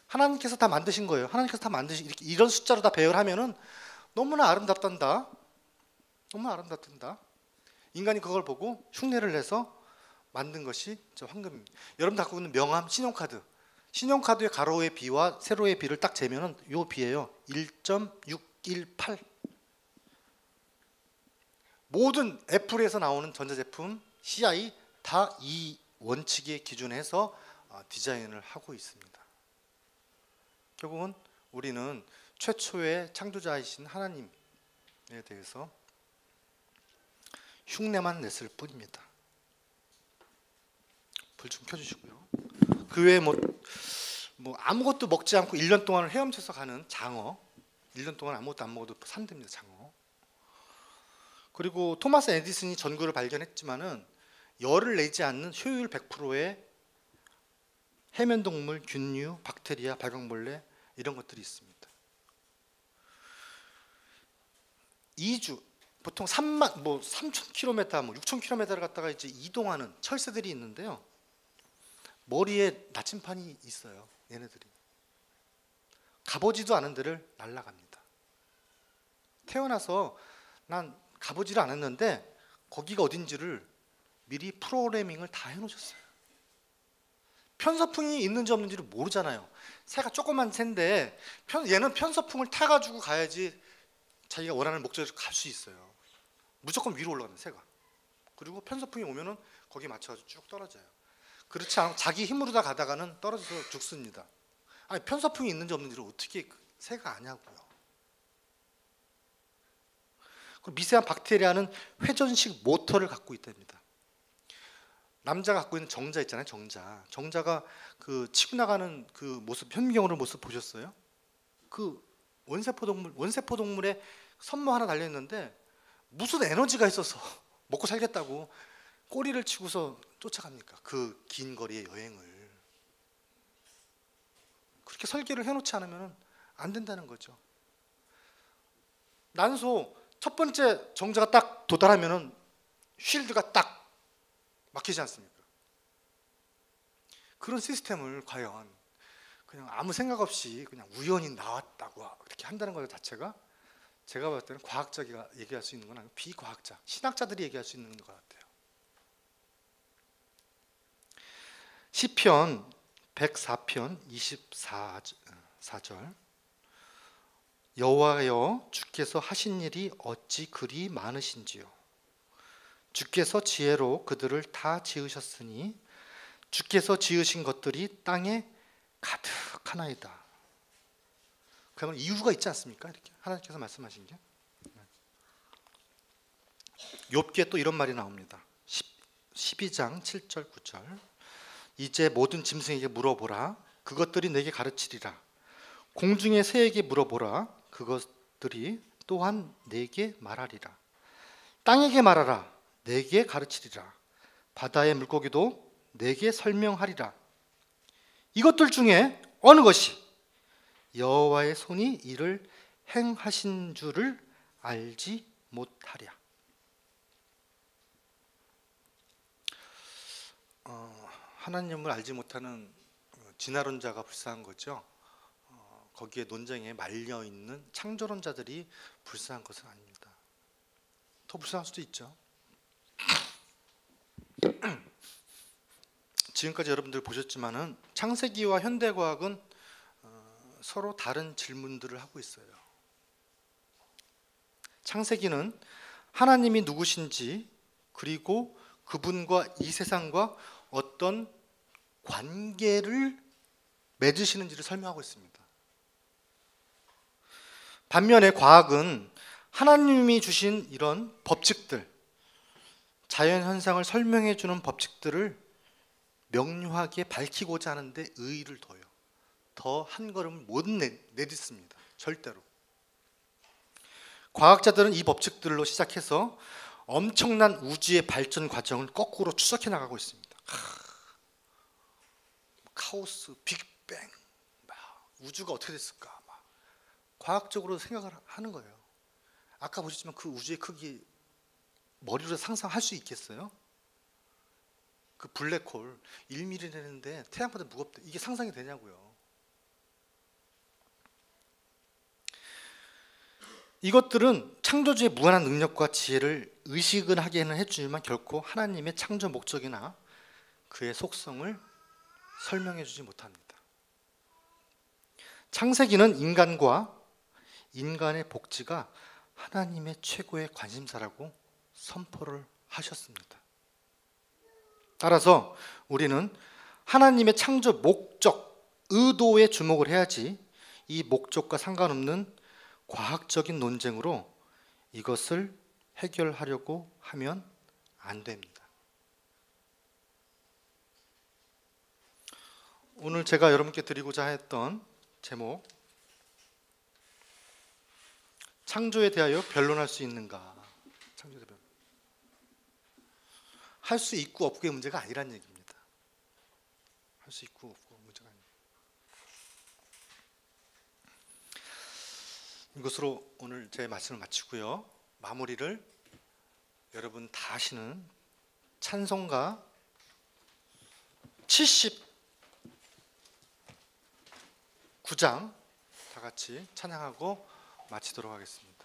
하나님께서 다 만드신 거예요. 하나님께서 다 만드신 이런 숫자로 다 배열하면은 너무나 아름답단다. 너무나 아름답단다. 인간이 그걸 보고 흉내를 내서 만든 것이 저 황금입니다. 여러분 갖고 있는 명함, 신용카드. 신용카드의 가로의 비와 세로의 비를 딱 재면은 요 비예요. 1.618. 모든 애플에서 나오는 전자제품, CI 다 이 원칙에 기준해서 디자인을 하고 있습니다. 결국은 우리는 최초의 창조자이신 하나님, 대해서 흉내만 냈을 뿐입니다. 불 좀 켜주시고요. 그 외에 뭐 아무것도 먹지 않고 1년 동안을 헤엄쳐서 가는 장어, 1년 동안 아무것도 안 먹어도 산답니다. 장어. 그리고 토마스 에디슨이 전구를 발견했지만은 열을 내지 않는 효율 100%의 해면동물, 균류, 박테리아, 발광벌레 이런 것들이 있습니다. 2주 보통 3,000km, 6,000km를 갔다가 이제 이동하는 철새들이 있는데요. 머리에 나침판이 있어요. 얘네들이 가보지도 않은 데를 날아갑니다. 태어나서 난 가보지를 않았는데 거기가 어딘지를 미리 프로그래밍을 다 해놓으셨어요. 편서풍이 있는지 없는지를 모르잖아요. 새가 조그만 새인데 얘는 편서풍을 타가지고 가야지 자기가 원하는 목적지로 갈 수 있어요. 무조건 위로 올라가는 새가. 그리고 편서풍이 오면은 거기에 맞춰가지고 쭉 떨어져요. 그렇지 않고 자기 힘으로 다 가다가는 떨어져서 죽습니다. 아니 편서풍이 있는지 없는지를 어떻게 새가 아냐고요. 미세한 박테리아는 회전식 모터를 갖고 있답니다. 남자가 갖고 있는 정자 있잖아요. 정자가 그 치고 나가는 그 모습, 현미경으로 모습 보셨어요? 그 원세포 동물의 선모 하나 달려 있는데 무슨 에너지가 있어서 먹고 살겠다고 꼬리를 치고서 쫓아갑니까? 그 긴 거리의 여행을. 그렇게 설계를 해놓지 않으면 안 된다는 거죠. 난소 첫 번째 정자가 딱 도달하면은 쉴드가 딱 막히지 않습니까? 그런 시스템을 과연 그냥 아무 생각 없이 그냥 우연히 나왔다고 그렇게 한다는 것 자체가 제가 봤을 때는 과학자가 얘기할 수 있는 건 아니고 비과학자, 신학자들이 얘기할 수 있는 것 같아요. 시편 104편 24절 여호와여 주께서 하신 일이 어찌 그리 많으신지요. 주께서 지혜로 그들을 다 지으셨으니 주께서 지으신 것들이 땅에 가득하나이다. 그러면 이유가 있지 않습니까? 이렇게 하나님께서 말씀하신 게. 욥기에 또 이런 말이 나옵니다. 12장 7절 9절 이제 모든 짐승에게 물어보라. 그것들이 내게 가르치리라. 공중의 새에게 물어보라. 그것들이 또한 내게 말하리라. 땅에게 말하라. 내게 가르치리라. 바다의 물고기도 내게 설명하리라. 이것들 중에 어느 것이 여호와의 손이 이를 행하신 줄을 알지 못하랴. 하나님을 알지 못하는 진화론자가 불쌍한 거죠. 거기에 논쟁에 말려 있는 창조론자들이 불쌍한 것은 아닙니다. 더 불쌍할 수도 있죠. 지금까지 여러분들 보셨지만은 창세기와 현대과학은 서로 다른 질문들을 하고 있어요. 창세기는 하나님이 누구신지 그리고 그분과 이 세상과 어떤 관계를 맺으시는지를 설명하고 있습니다. 반면에 과학은 하나님이 주신 이런 법칙들, 자연현상을 설명해 주는 법칙들을 명료하게 밝히고자 하는데 의의를 둬요. 더 한 걸음을 못 내딛습니다. 절대로. 과학자들은 이 법칙들로 시작해서 엄청난 우주의 발전 과정을 거꾸로 추적해 나가고 있습니다. 카오스, 빅뱅, 우주가 어떻게 됐을까? 과학적으로 생각을 하는 거예요. 아까 보셨지만 그 우주의 크기 머리로 상상할 수 있겠어요? 그 블랙홀 1mm 되는데 태양보다 무겁대. 이게 상상이 되냐고요. 이것들은 창조주의 무한한 능력과 지혜를 의식은 하게는 해주지만 결코 하나님의 창조 목적이나 그의 속성을 설명해 주지 못합니다. 창세기는 인간과 인간의 복지가 하나님의 최고의 관심사라고 선포를 하셨습니다. 따라서 우리는 하나님의 창조 목적, 의도에 주목을 해야지 이 목적과 상관없는 과학적인 논쟁으로 이것을 해결하려고 하면 안 됩니다. 오늘 제가 여러분께 드리고자 했던 제목, 창조에 대하여 변론할 수 있는가? 창조에 대하여 할 수 있고 없고의 문제가 아니란 얘기입니다. 할 수 있고 없고 문제가 아닙니다. 이것으로 오늘 제 말씀을 마치고요. 마무리를 여러분 다 아시는 찬송가 79장 다 같이 찬양하고 마치도록 하겠습니다.